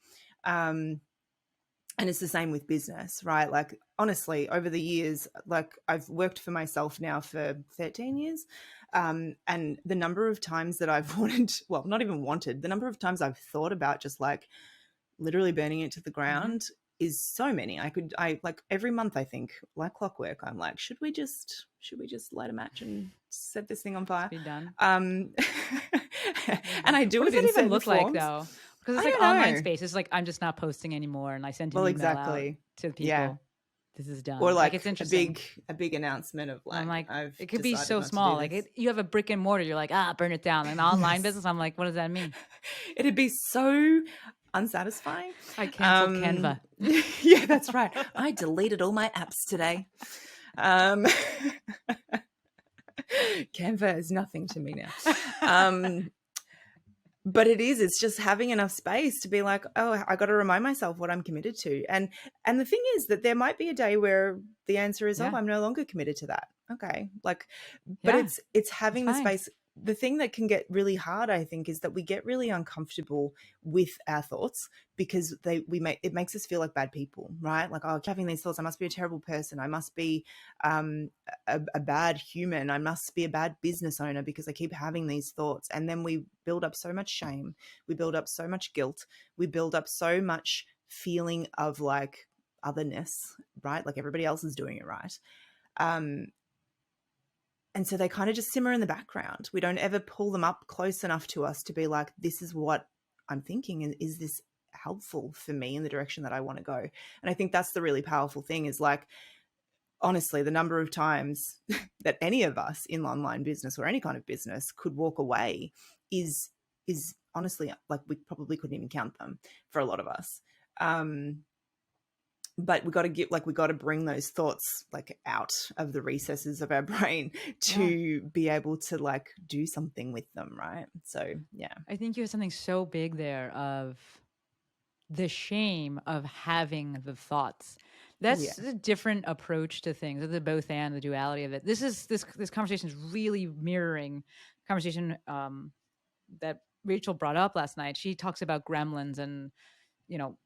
And it's the same with business, right? Like, honestly, over the years, like I've worked for myself now for 13 years. And the number of times that I've wanted, well, not even wanted, the number of times I've thought about just like literally burning it to the ground is so many. I like every month, I think like clockwork, I'm like, should we just light a match and set this thing on fire? Be done. And I do What it does in that even certain look forms. like though? Because it's I like don't online know. space. It's like, I'm just not posting anymore. And I sent an Well, email out exactly. to the people. Yeah. This is done. Or Like, like it's interesting. a big announcement of I'm like, like, I've it could be decided so not small. to do Like, this. you have a brick and mortar. You're like, burn it down. And online Yes. business, I'm like, what does that mean? It'd be so unsatisfying. I canceled Canva. Yeah, that's right. I deleted all my apps today. Canva is nothing to me now. But it's just having enough space to be like, oh, I got to remind myself what I'm committed to. And the thing is that there might be a day where the answer is, oh, I'm no longer committed to that. Okay. Like, but it's having the fine. space. The thing that can get really hard, I think, is that we get really uncomfortable with our thoughts because it makes us feel like bad people, right? Like, oh, having these thoughts, I must be a terrible person. I must be a bad human. I must be a bad business owner because I keep having these thoughts. And then we build up so much shame. We build up so much guilt. We build up so much feeling of like otherness, right? Like everybody else is doing it right. And so they kind of just simmer in the background. We don't ever pull them up close enough to us to be like, this is what I'm thinking. And is this helpful for me in the direction that I want to go? And I think that's the really powerful thing is like, honestly, the number of times that any of us in online business or any kind of business could walk away is honestly, like we probably couldn't even count them for a lot of us. But we got to bring those thoughts like out of the recesses of our brain to be able to like do something with them, right? So yeah, I think you have something so big there of the shame of having the thoughts. That's a different approach to things. The both and the duality of it. This conversation is really mirroring conversation that Rachel brought up last night. She talks about gremlins and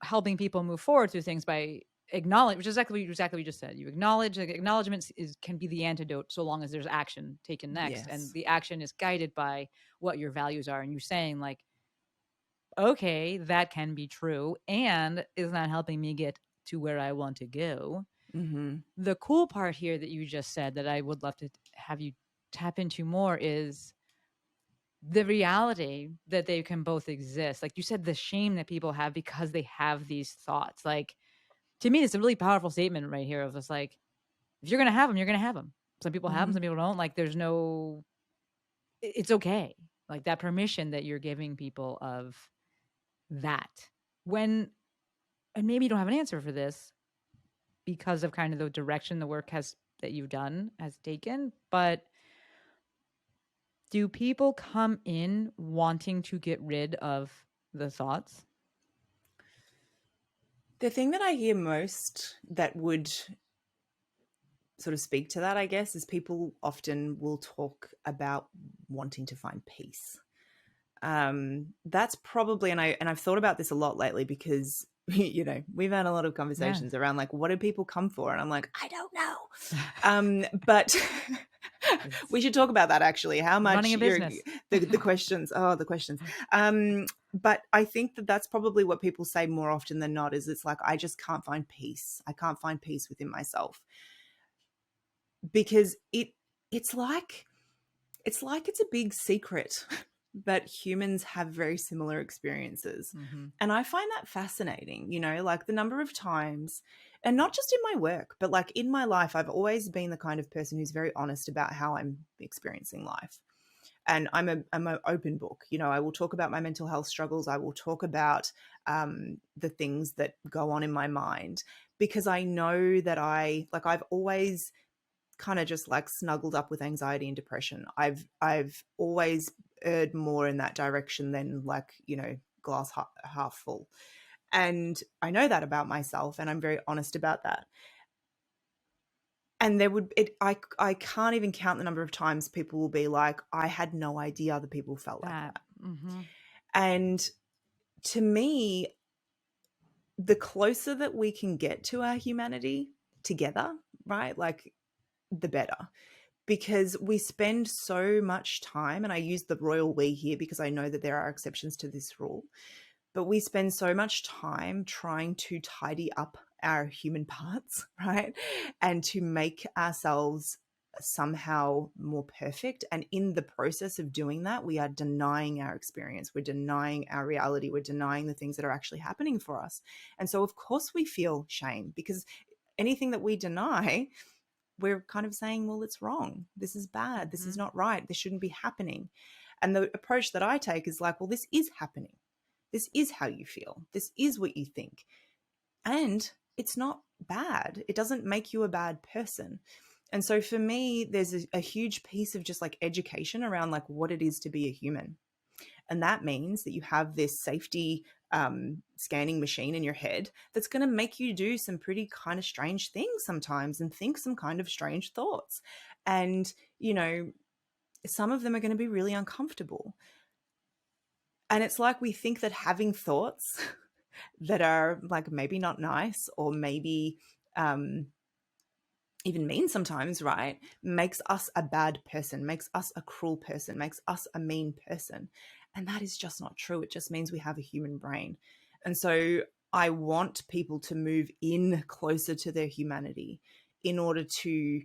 helping people move forward through things by acknowledge, which is exactly what you just said. You acknowledge. Like, acknowledgement can be the antidote so long as there's action taken next, and the action is guided by what your values are. And you're saying like, okay, that can be true, and is not helping me get to where I want to go. Mm-hmm. The cool part here that you just said that I would love to have you tap into more is the reality that they can both exist. Like you said, the shame that people have because they have these thoughts. Like, to me, it's a really powerful statement right here of just like, if you're going to have them, you're going to have them. Some people have them, some people don't. Like, it's okay. Like that permission that you're giving people of that. And maybe you don't have an answer for this because of kind of the direction the work that you've done has taken, but do people come in wanting to get rid of the thoughts? The thing that I hear most that would sort of speak to that, I guess, is people often will talk about wanting to find peace. That's probably, and I've thought about this a lot lately because we've had a lot of conversations around like, what do people come for? And I'm like, I don't know. But we should talk about that actually. How much running a business? The questions. Oh, the questions. But I think that that's probably what people say more often than not. Is it's like, I just can't find peace. I can't find peace within myself because it's like it's a big secret. that humans have very similar experiences. Mm-hmm. And I find that fascinating, like the number of times, and not just in my work, but like in my life, I've always been the kind of person who's very honest about how I'm experiencing life. And I'm an open book. I will talk about my mental health struggles. I will talk about the things that go on in my mind, because I know that I've always kind of just like snuggled up with anxiety and depression. I've always erred more in that direction than like, glass half full. And I know that about myself, and I'm very honest about that. And I can't even count the number of times people will be like, I had no idea other people felt like that. Mm-hmm. And to me, the closer that we can get to our humanity together, right? Like, the better. Because we spend so much time, and I use the royal we here because I know that there are exceptions to this rule, but we spend so much time trying to tidy up our human parts, right? And to make ourselves somehow more perfect. And in the process of doing that, we are denying our experience. We're denying our reality. We're denying the things that are actually happening for us. And so, of course, we feel shame, because anything that we deny, we're kind of saying, well, it's wrong. This is bad. This is not right. This shouldn't be happening. And the approach that I take is like, well, this is happening. This is how you feel. This is what you think. And it's not bad. It doesn't make you a bad person. And so for me, there's a huge piece of just like education around like what it is to be a human. And that means that you have this safety scanning machine in your head that's going to make you do some pretty kind of strange things sometimes and think some kind of strange thoughts. And, some of them are going to be really uncomfortable. And it's like we think that having thoughts that are like maybe not nice, or maybe even mean sometimes, right, makes us a bad person, makes us a cruel person, makes us a mean person. And that is just not true. It just means we have a human brain. And so I want people to move in closer to their humanity in order to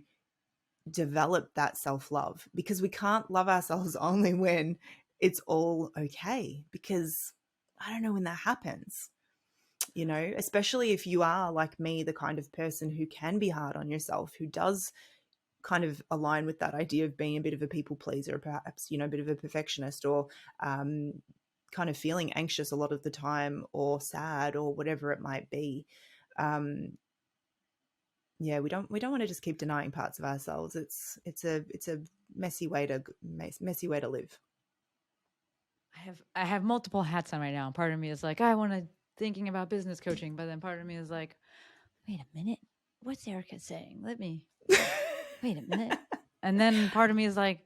develop that self-love, because we can't love ourselves only when it's all okay, because I don't know when that happens. Especially if you are like me, the kind of person who can be hard on yourself, who does kind of align with that idea of being a bit of a people pleaser, perhaps, a bit of a perfectionist, or kind of feeling anxious a lot of the time, or sad, or whatever it might be. Yeah, we don't want to just keep denying parts of ourselves. It's a messy way to live. I have multiple hats on right now. Part of me is like, I want to thinking about business coaching, but then part of me is like, wait a minute, what's Erica saying? Let me wait a minute. And then part of me is like,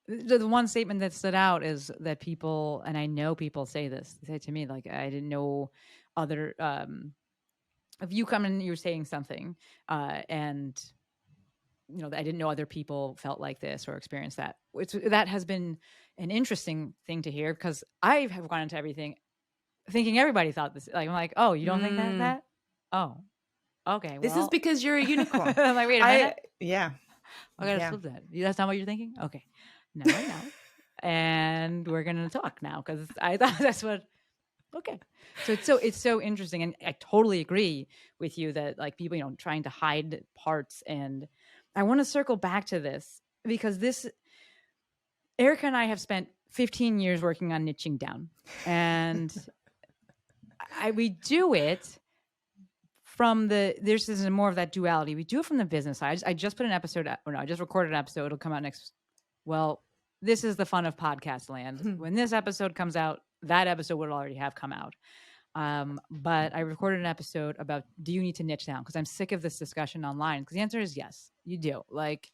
the one statement that stood out is that people, and I know people say this, they say to me, like, I didn't know other, if you come and you're saying something, and I didn't know other people felt like this or experienced that. That has been an interesting thing to hear, because I have gone into everything thinking everybody thought this. Like, I'm like, oh, you don't think that? Oh, okay. This is Well, because you're a unicorn. I'm like, wait a minute. Yeah. I gotta Yeah. flip that. That's not what you're thinking? Okay. Now I know. And we're gonna talk now, because I thought that's what. Okay. So it's so interesting, and I totally agree with you that like people, trying to hide parts. And I want to circle back to this, because Erica and I have spent 15 years working on niching down, and we do it from this is more of that duality. We do it from the business side. I just put an episode, or no, I just recorded an episode. It'll come out next. Well, this is the fun of podcast land. When this episode comes out, that episode would already have come out. But I recorded an episode about, do you need to niche down? Because I'm sick of this discussion online. Because the answer is yes, you do. Like,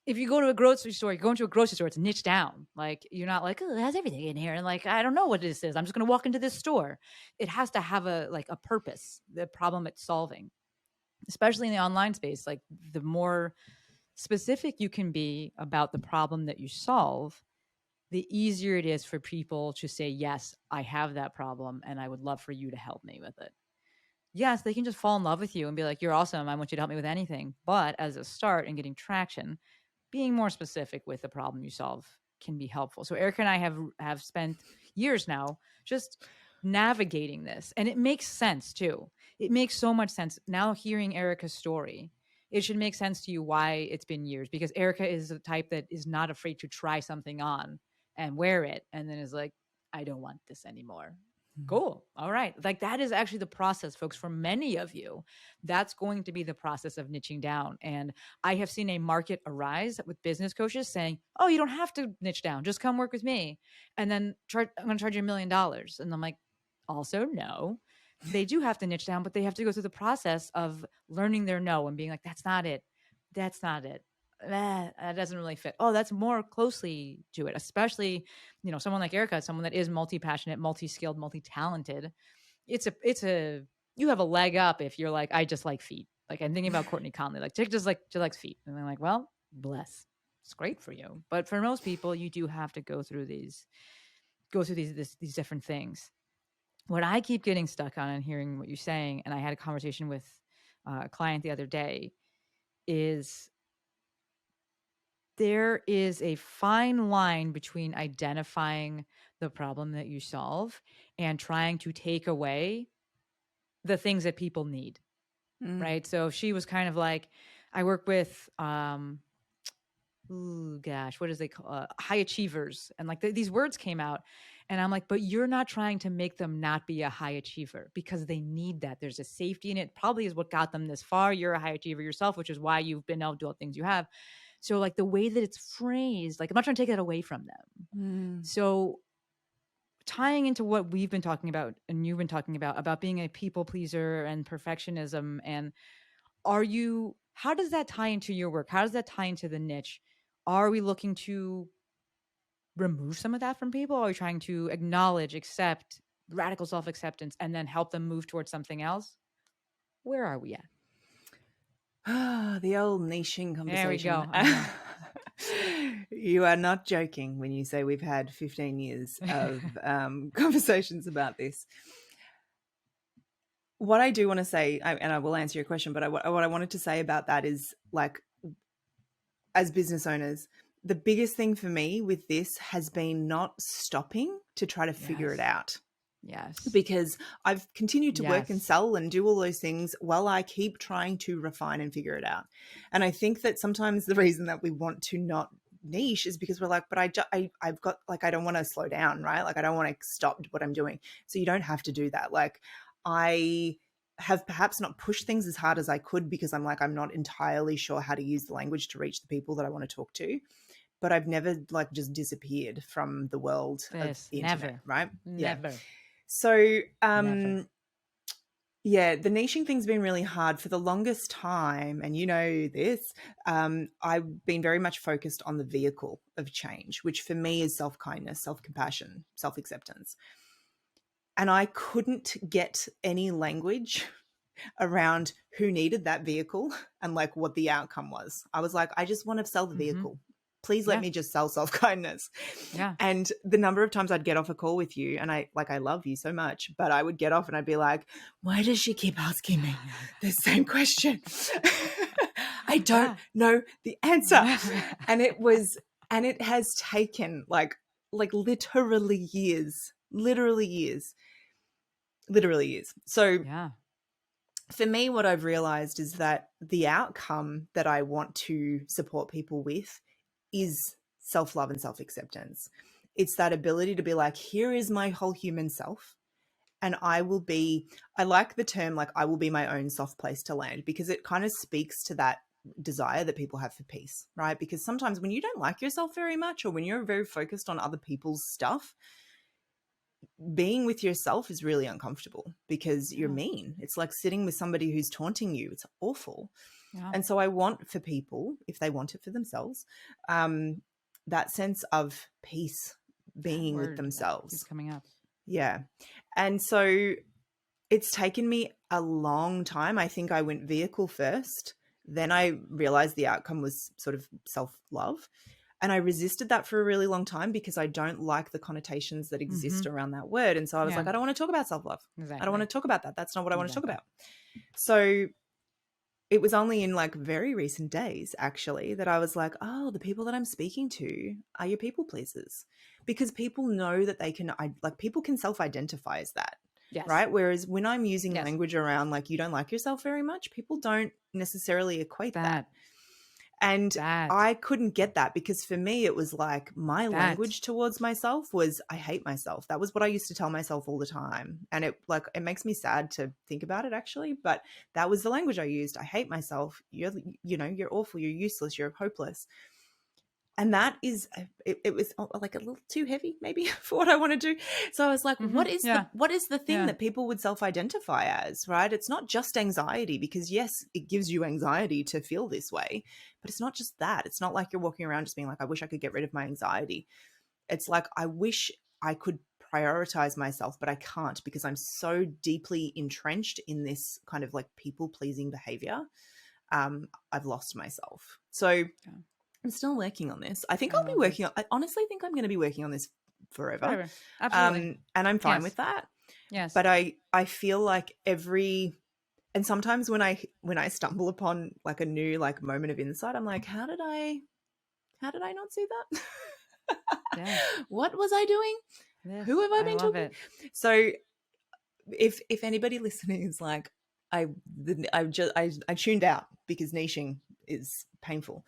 if you go to a grocery store, you go into a grocery store, it's niche down. Like, you're not like, oh, it has everything in here. And like, I don't know what this is. I'm just going to walk into this store. It has to have a purpose, the problem it's solving, especially in the online space. Like, the more specific you can be about the problem that you solve, the easier it is for people to say, yes, I have that problem and I would love for you to help me with it. Yes, they can just fall in love with you and be like, you're awesome, I want you to help me with anything. But as a start and getting traction, being more specific with the problem you solve can be helpful. So Erica and I have spent years now just navigating this, and it makes sense too. It makes so much sense now hearing Erica's story. It should make sense to you why it's been years, because Erica is the type that is not afraid to try something on and wear it and then is like, I don't want this anymore. Cool. All right. Like that is actually the process, folks. For many of you, that's going to be the process of niching down. And I have seen a market arise with business coaches saying, oh, you don't have to niche down. Just come work with me. And then I'm going to charge you $1 million. And I'm like, also, no. They do have to niche down, but they have to go through the process of learning their no and being like, that's not it. That's not it. That doesn't really fit. Oh, that's more closely to it, especially, someone like Erica, someone that is multi-passionate, multi-skilled, multi-talented. You have a leg up if you're like, I just like feet. Like I'm thinking about Courtney Conley, like she likes feet. And I'm like, well, bless. It's great for you. But for most people, you do have to go through these different things. What I keep getting stuck on and hearing what you're saying, and I had a conversation with a client the other day, is there is a fine line between identifying the problem that you solve and trying to take away the things that people need, right? So she was kind of like, I work with, what is they call high achievers, and like these words came out, and I'm like, but you're not trying to make them not be a high achiever because they need that. There's a safety in it. Probably is what got them this far. You're a high achiever yourself, which is why you've been able to do all the things you have. So like the way that it's phrased, like I'm not trying to take that away from them. So tying into what we've been talking about and you've been talking about being a people pleaser and perfectionism, and how does that tie into your work? How does that tie into the niche? Are we looking to remove some of that from people? Are we trying to acknowledge, accept, radical self-acceptance, and then help them move towards something else? Where are we at? The old niching conversation. There we go. You are not joking when you say we've had 15 years of conversations about this. What I do want to say, and I will answer your question, but what I wanted to say about that is, like, as business owners, the biggest thing for me with this has been not stopping to try to figure it out. Yes. Because I've continued to work and sell and do all those things while I keep trying to refine and figure it out. And I think that sometimes the reason that we want to not niche is because we're like, but I've got, like, I don't want to slow down, right? Like I don't want to stop what I'm doing. So you don't have to do that. Like I have perhaps not pushed things as hard as I could because I'm like, I'm not entirely sure how to use the language to reach the people that I want to talk to. But I've never like just disappeared from the world of the internet, right? Never. Yeah. So, the niching thing's been really hard for the longest time. And you know this, I've been very much focused on the vehicle of change, which for me is self-kindness, self-compassion, self-acceptance. And I couldn't get any language around who needed that vehicle and like what the outcome was. I was like, I just want to sell the vehicle. Please let me just sell self-kindness. Yeah. And the number of times I'd get off a call with you, and I love you so much, but I would get off and I'd be like, why does she keep asking me the same question? I don't know the answer. And it has taken like literally years. So for me, what I've realized is that the outcome that I want to support people with is self-love and self-acceptance. It's that ability to be like, here is my whole human self. And I like the term, like, I will be my own soft place to land, because it kind of speaks to that desire that people have for peace, right? Because sometimes when you don't like yourself very much, or when you're very focused on other people's stuff, being with yourself is really uncomfortable because you're mean. It's like sitting with somebody who's taunting you. It's awful. Yeah. And so I want for people, if they want it for themselves, that sense of peace, being with themselves. Keeps coming up. Yeah. And so it's taken me a long time. I think I went vehicle first. Then I realized the outcome was sort of self-love. And I resisted that for a really long time because I don't like the connotations that exist around that word. And so I was like, I don't want to talk about self-love. Exactly. I don't want to talk about that. That's not what I want to talk about. So it was only in like very recent days actually that I was like, oh, the people that I'm speaking to are your people pleasers, because people know that they can, like people can self-identify as that, Yes. right? Whereas when I'm using Yes. language around like you don't like yourself very much, people don't necessarily equate that. That. And That. I couldn't get that, because for me, it was like my That. language towards myself was, I hate myself. That was what I used to tell myself all the time. And it makes me sad to think about it actually, but that was the language I used. I hate myself. You're awful. You're useless. You're hopeless. And that is, it was like a little too heavy maybe for what I want to do. So I was like, Mm-hmm. Yeah. what is the thing Yeah. that people would self-identify as, right? It's not just anxiety, because yes, it gives you anxiety to feel this way, but it's not just that. It's not like you're walking around just being like, I wish I could get rid of my anxiety. It's like, I wish I could prioritize myself, but I can't, because I'm so deeply entrenched in this kind of like people pleasing behavior. I've lost myself. So Yeah. I'm still working on this. I think I I'll be love working this. on, I honestly think I'm going to be working on this forever. Forever. Absolutely. And I'm fine Yes. with that. Yes. But I feel like and sometimes when I stumble upon like a new like moment of insight, I'm like, how did I not see that? Yes. What was I doing? Yes. Who have I I been love talking? it. So if anybody listening is like, I tuned out because niching is painful.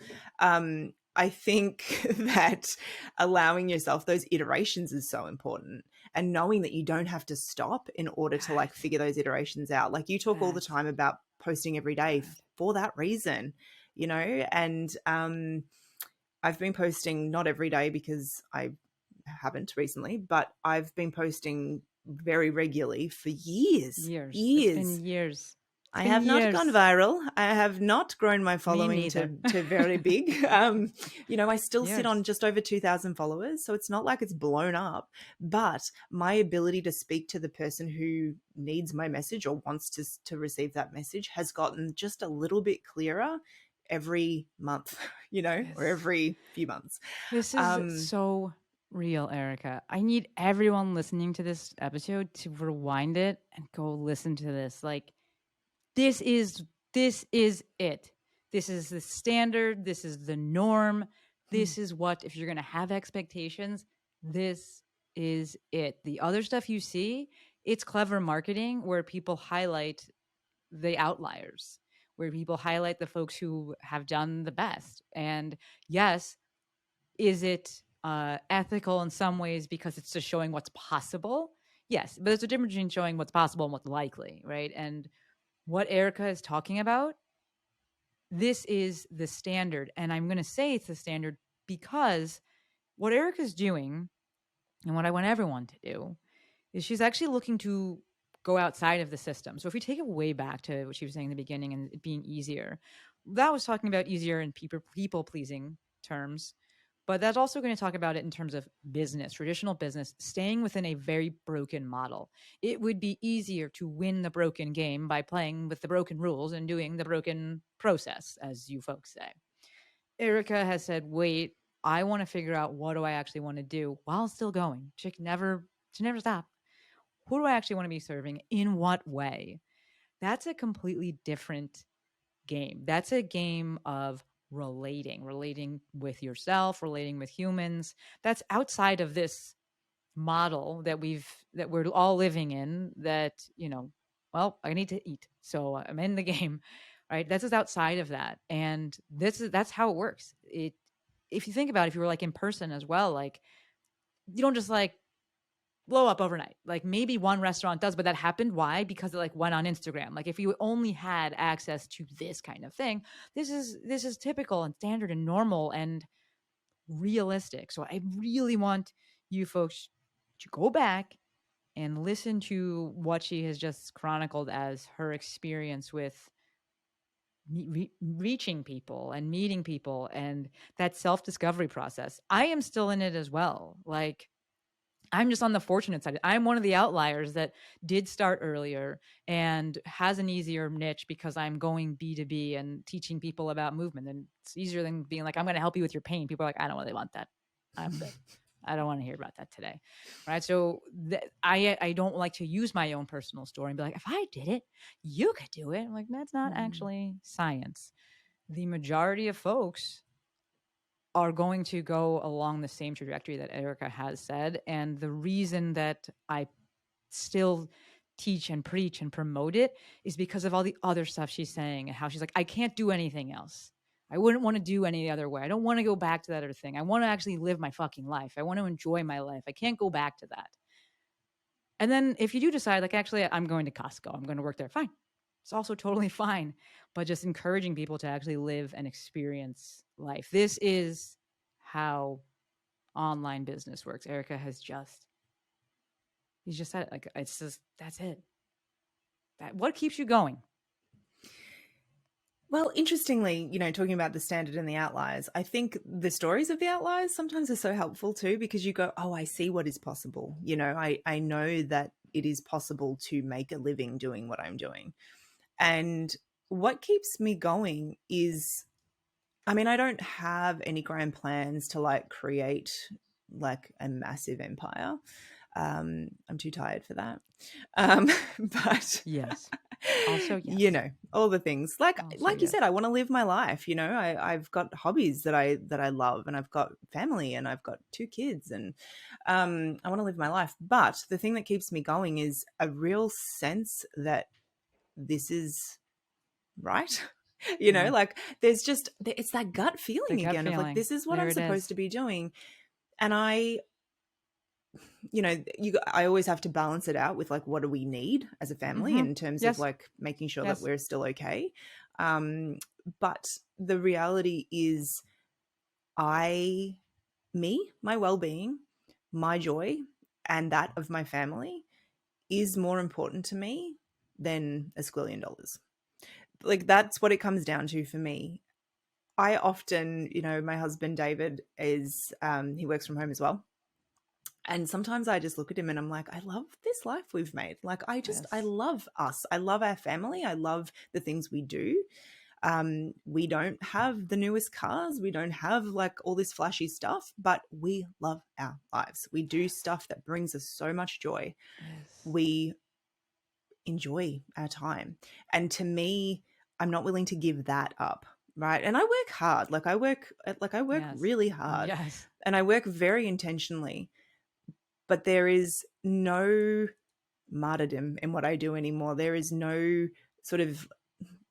I think that allowing yourself those iterations is so important, and knowing that you don't have to stop in order to like That. figure those iterations out. Like you talk all the That. time about posting every day That. for that reason, and I've been posting not every day because I haven't recently, but I've been posting very regularly for years. Years. It's been Years. years. It's I been have not gone years. viral. I have not grown my Me following neither. to very big. I still sit on Years. just over 2,000 followers, so it's not like it's blown up. But my ability to speak to the person who needs my message or wants to receive that message has gotten just a little bit clearer every month, or Yes. every few months. This is Um, so real, Erica. I need everyone listening to this episode to rewind it and go listen to this. Like this is this is it. This is the standard, this is the norm. This is what, if you're going to have expectations, this is it. The other stuff you see, it's clever marketing where people highlight the outliers, where people highlight the folks who have done the best. And yes, is it ethical in some ways because it's just showing what's possible? Yes, but there's a difference between showing what's possible and what's likely, right? And what Erica is talking about, this is the standard. And I'm going to say it's the standard because what Erica's doing, and what I want everyone to do, is she's actually looking to go outside of the system. So if we take it way back to what she was saying in the beginning and it being easier, that was talking about easier in people pleasing terms. But that's also going to talk about it in terms of business, traditional business, staying within a very broken model. It would be easier to win the broken game by playing with the broken rules and doing the broken process, as you folks say. Erica has said, wait, I want to figure out what do I actually want to do while still going. She never stopped. Who do I actually want to be serving? In what way? That's a completely different game. That's a game of relating with yourself, relating with humans. That's outside of this model that we're all living in that, well, I need to eat. So I'm in the game, right? That's just outside of that. And that's how it works. If you think about it, if you were like in person as well, like you don't just like blow up overnight. Like maybe one restaurant does, but that happened. Why? Because it like went on Instagram. Like if you only had access to this kind of thing, this is typical and standard and normal and realistic. So I really want you folks to go back and listen to what she has just chronicled as her experience with reaching people and meeting people and that self-discovery process. I am still in it as well. Like I'm just on the fortunate side. I'm one of the outliers that did start earlier and has an easier niche because I'm going B2B and teaching people about movement. And it's easier than being like, I'm going to help you with your pain. People are like, I don't really want that. I'm good. I don't want to hear about that today. Right. So I don't like to use my own personal story and be like, if I did it, you could do it. I'm like, that's not actually science. The majority of folks are going to go along the same trajectory that Erica has said. And the reason that I still teach and preach and promote it is because of all the other stuff she's saying and how she's like, I can't do anything else. I wouldn't want to do any other way. I don't want to go back to that other thing. I want to actually live my fucking life. I want to enjoy my life. I can't go back to that. And then if you do decide, like, actually, I'm going to Costco, I'm going to work there, fine. It's also totally fine. But just encouraging people to actually live and experience life. This is how online business works. Erica has just, he's just said it. Like, it's just, that's it. What keeps you going? Well, interestingly, talking about the standard and the outliers, I think the stories of the outliers sometimes are so helpful too, because you go, oh, I see what is possible. I know that it is possible to make a living doing what I'm doing. And what keeps me going is, I mean, I don't have any grand plans to like create like a massive empire. I'm too tired for that. But yes. Also, yes. All the things like Also, you said, I want to live my life. I've got hobbies that I love, and I've got family, and I've got 2 kids, and I want to live my life. But the thing that keeps me going is a real sense that this is right. Like there's just, it's that gut feeling again of like, this is what I'm supposed to be doing. And I always have to balance it out with like, what do we need as a family in terms of like making sure that we're still okay. But the reality is my well-being, my joy, and that of my family is more important to me than $1 squillion. Like that's what it comes down to for me. I often, my husband David is he works from home as well. And sometimes I just look at him and I'm like, I love this life we've made. Like I love us. I love our family. I love the things we do. We don't have the newest cars. We don't have like all this flashy stuff, but we love our lives. We do stuff that brings us so much joy. Yes. We enjoy our time. And to me, I'm not willing to give that up. Right. And I work hard. I work really hard. Yes. And I work very intentionally. But there is no martyrdom in what I do anymore. There is no sort of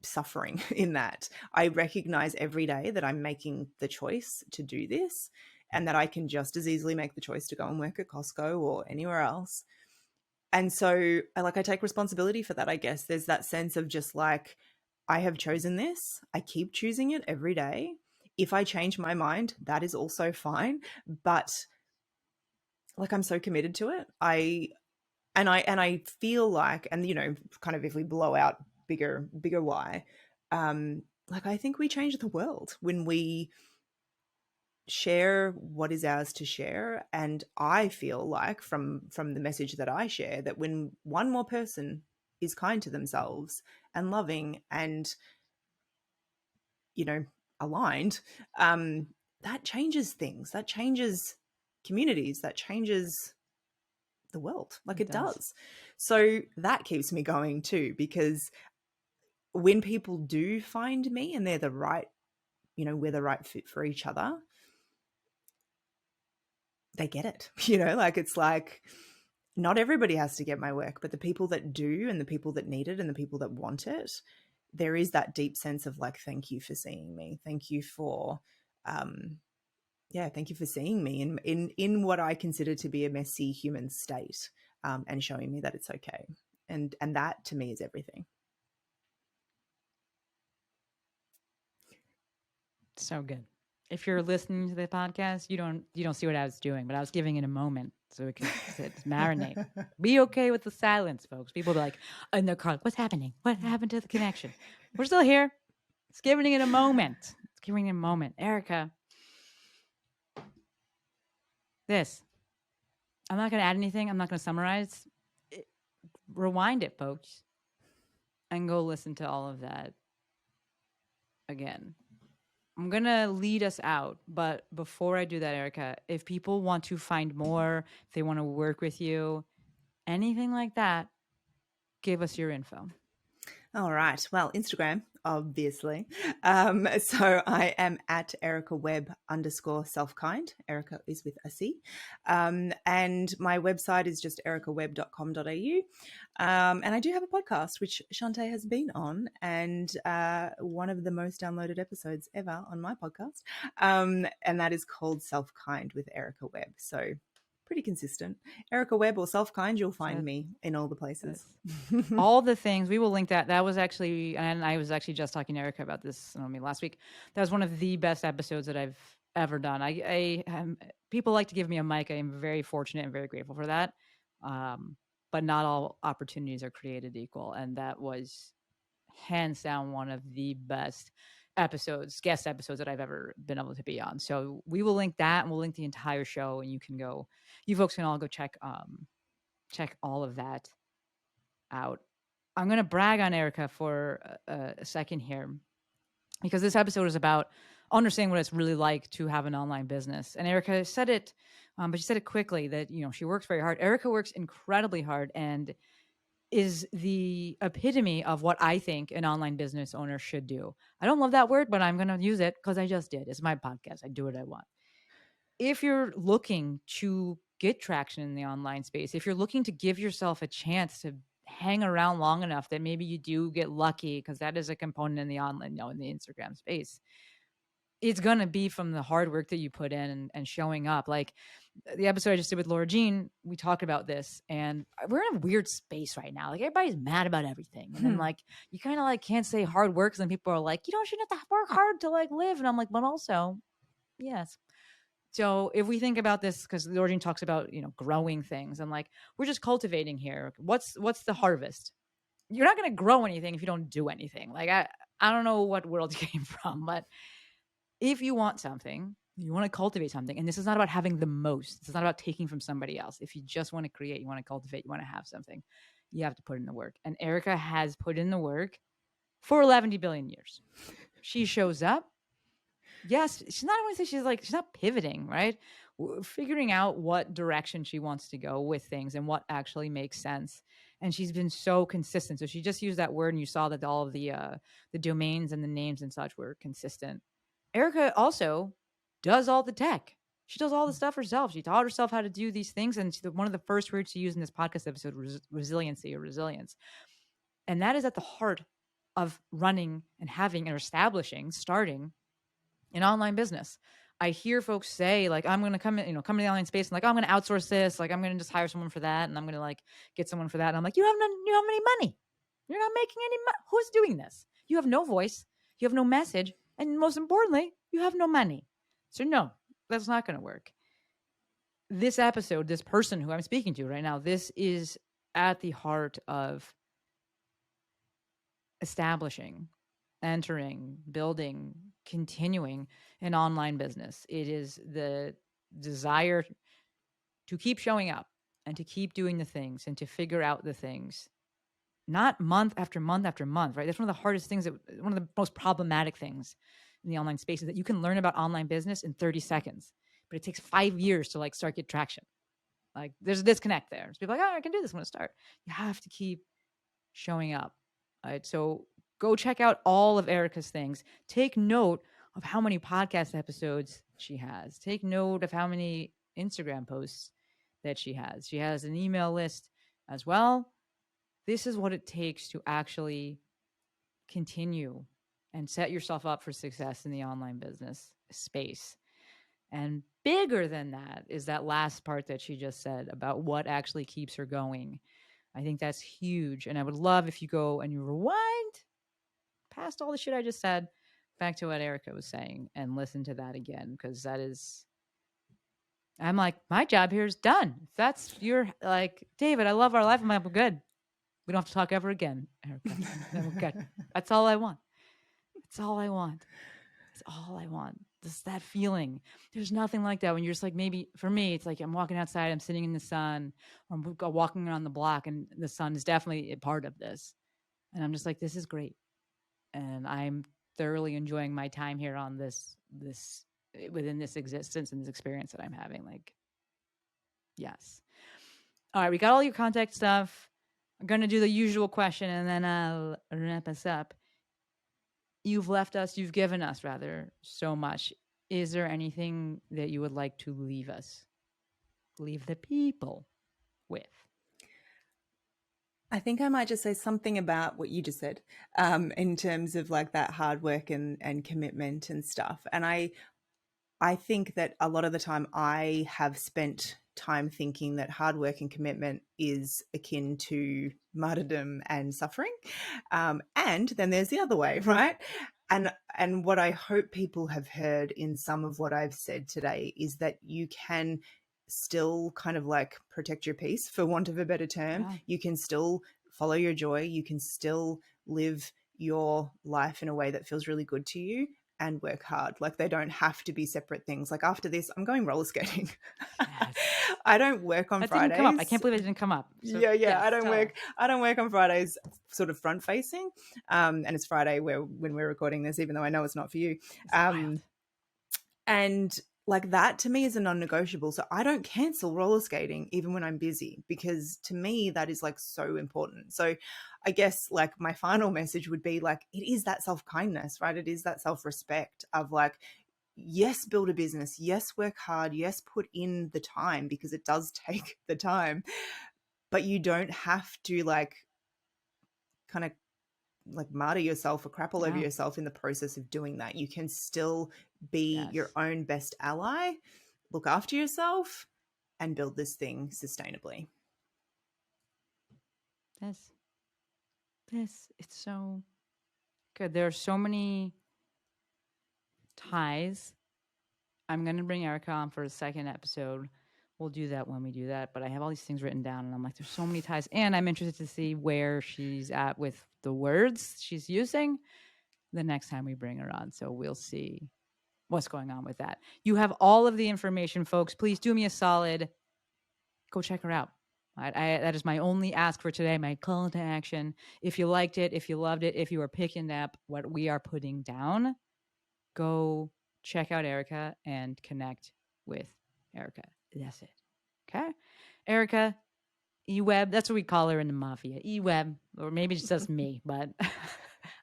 suffering in that. I recognize every day that I'm making the choice to do this, and that I can just as easily make the choice to go and work at Costco or anywhere else. And so I take responsibility for that, I guess. There's that sense of just like, I have chosen this. I keep choosing it every day. If I change my mind, that is also fine. But like, I'm so committed to it. I feel like, and kind of if we blow out bigger why, I think we change the world when we share what is ours to share. And I feel like from the message that I share, that when one more person is kind to themselves and loving and aligned, that changes things, that changes communities, that changes the world. It does. So that keeps me going too, because when people do find me and they're the right, we're the right fit for each other, they get it. It's like, not everybody has to get my work, but the people that do, and the people that need it, and the people that want it, there is that deep sense of like, thank you for seeing me. Thank you for thank you for seeing me in what I consider to be a messy human state, and showing me that it's okay. And that to me is everything. So good. If you're listening to the podcast, you don't see what I was doing, but I was giving it a moment so it could sit, marinate. Be okay with the silence, folks. People be like in their car, what's happening? What happened to the connection? We're still here. It's giving it a moment. It's giving it a moment. Erica, I'm not going to add anything. I'm not going to summarize. Rewind it, folks, and go listen to all of that again. I'm going to lead us out. But before I do that, Erica, if people want to find more, if they want to work with you, anything like that, give us your info. All right. Well, Instagram, obviously. So I am at Erica Webb _self-kind. Erica is with a C. And my website is just ericawebb.com.au. And I do have a podcast, which Shantae has been on, and one of the most downloaded episodes ever on my podcast. And that is called Self-Kind with Erica Webb. So pretty consistent. Erica Webb or Self-Kind, you'll find That, me in all the places. all the things we will link that. That was actually, and I was actually just talking to Erica about this last week. That was one of the best episodes that I've ever done. People like to give me a mic. I am very fortunate and very grateful for that. But not all opportunities are created equal, and that was hands down one of the best guest episodes that I've ever been able to be on. So we will link that, and we'll link the entire show, and you folks can all go check all of that out. I'm going to brag on Erica for a second here, because this episode is about understanding what it's really like to have an online business. And Erica said it, but she said it quickly that, she works very hard. Erica works incredibly hard and is the epitome of what I think an online business owner should do. I don't love that word, but I'm going to use it because I just did. It's my podcast. I do what I want. If you're looking to get traction in the online space, if you're looking to give yourself a chance to hang around long enough that maybe you do get lucky, because that is a component in the online, in the Instagram space, it's going to be from the hard work that you put in and showing up. Like the episode I just did with Laura Jean, we talked about this, and we're in a weird space right now. Like everybody's mad about everything. And then like, you kind of like can't say hard work. Cause then people are like, shouldn't have to work hard to like live. And I'm like, but also, yes. So if we think about this, because Laura Jean talks about, growing things, and like, we're just cultivating here. What's the harvest? You're not going to grow anything if you don't do anything. Like, I don't know what world you came from, but if you want something, you want to cultivate something, and this is not about having the most. It's not about taking from somebody else. If you just want to create, you want to cultivate, you want to have something, you have to put in the work. And Erica has put in the work for 11 billion years. She shows up. Yes, she's not, I want to say she's not pivoting, right? Figuring out what direction she wants to go with things and what actually makes sense. And she's been so consistent. So she just used that word, and you saw that all of the domains and the names and such were consistent. Erica also does all the tech. She does all the stuff herself. She taught herself how to do these things. And one of the first words she used in this podcast episode was resiliency or resilience. And that is at the heart of running and having and starting an online business. I hear folks say, like, I'm going to come to the online space and like, I'm going to outsource this. Like, I'm going to just hire someone for that. And I'm going to like get someone for that. And I'm like, you don't have any money. You're not making any money. Who's doing this? You have no voice. You have no message. And most importantly, you have no money. So no, that's not going to work. This episode, this person who I'm speaking to right now, this is at the heart of establishing, entering, building, continuing an online business. It is the desire to keep showing up and to keep doing the things and to figure out the things, not month after month after month, right? That's one of the hardest things, one of the most problematic things in the online space is that you can learn about online business in 30 seconds, but it takes 5 years to like start get traction. Like there's a disconnect there. So people are like, oh, I can do this. I'm going to start. You have to keep showing up. All right. So go check out all of Erica's things. Take note of how many podcast episodes she has. Take note of how many Instagram posts that she has. She has an email list as well. This is what it takes to actually continue and set yourself up for success in the online business space. And bigger than that is that last part that she just said about what actually keeps her going. I think that's huge. And I would love if you go and you rewind past all the shit I just said back to what Erica was saying and listen to that again, because that is, I'm like, my job here is done. If that's your, like, David, I love our life. I'm like, we're good. We don't have to talk ever again, Erica. We're good. That's all I want. That's all I want. That's all I want. Just that feeling. There's nothing like that when you're just like, maybe for me, it's like I'm walking outside, I'm sitting in the sun, or I'm walking around the block, and the sun is definitely a part of this. And I'm just like, this is great. And I'm thoroughly enjoying my time here on this within this existence and this experience that I'm having. Like, yes. All right, we got all your contact stuff. I'm gonna do the usual question and then I'll wrap us up. You've given us rather so much. Is there anything that you would like to leave the people with? I think I might just say something about what you just said, in terms of like that hard work and commitment and stuff. And I think that a lot of the time I have spent time thinking that hard work and commitment is akin to martyrdom and suffering. And then there's the other way, right? And what I hope people have heard in some of what I've said today is that you can still kind of like protect your peace, for want of a better term. Yeah. You can still follow your joy. You can still live your life in a way that feels really good to you and work hard. Like they don't have to be separate things. Like after this, I'm going roller skating. Yes. I don't work on That Fridays. didn't come up. I can't believe it didn't come up. So, yeah. yes, I don't work on Fridays sort of front facing. And it's Friday when we're recording this, even though I know it's not for you. And like that to me is a non-negotiable. So I don't cancel roller skating even when I'm busy, because to me that is like so important. So I guess like my final message would be like, it is that self-kindness, right? It is that self-respect of like, yes, build a business. Yes, work hard. Yes, put in the time, because it does take the time, but you don't have to like kind of like martyr yourself or crap all over yourself in the process of doing that. You can still be your own best ally, look after yourself, and build this thing sustainably. This it's so good. There are so many ties. I'm going to bring Erica on for a second episode. We'll do that when we do that. But I have all these things written down, and I'm like, there's so many ties. And I'm interested to see where she's at with the words she's using the next time we bring her on. So we'll see what's going on with that. You have all of the information, folks. Please do me a solid. Go check her out. That is my only ask for today, my call to action. If you liked it, if you loved it, if you are picking up what we are putting down, go check out Erica and connect with Erica. That's it. Okay? Erica, Webb, that's what we call her in the mafia. Webb, or maybe it's just me, but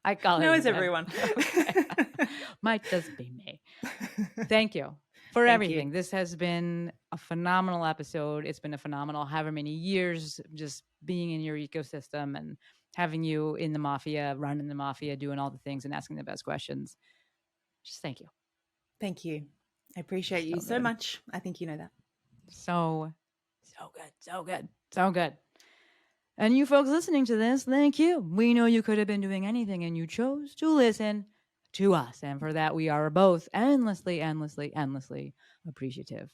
I call her. No, it's everyone. Okay. Might just be me. Thank you for everything. This has been a phenomenal episode. It's been a phenomenal however many years just being in your ecosystem and having you in the mafia, running the mafia, doing all the things and asking the best questions. Just thank you. Thank you. I appreciate you so much. I think you know that. So good. And you folks listening to this, thank you. We know you could have been doing anything and you chose to listen to us. And for that, we are both endlessly appreciative.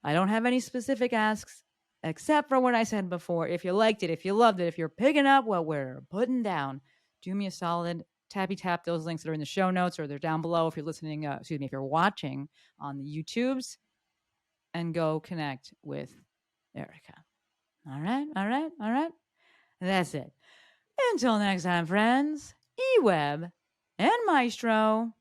I don't have any specific asks except for what I said before. If you liked it, if you loved it, if you're picking up what we're putting down, do me a solid. Tap those links that are in the show notes, or they're down below if you're listening, if you're watching on the YouTubes, and go connect with Erica. All right. That's it. Until next time, friends, Webb and Maestro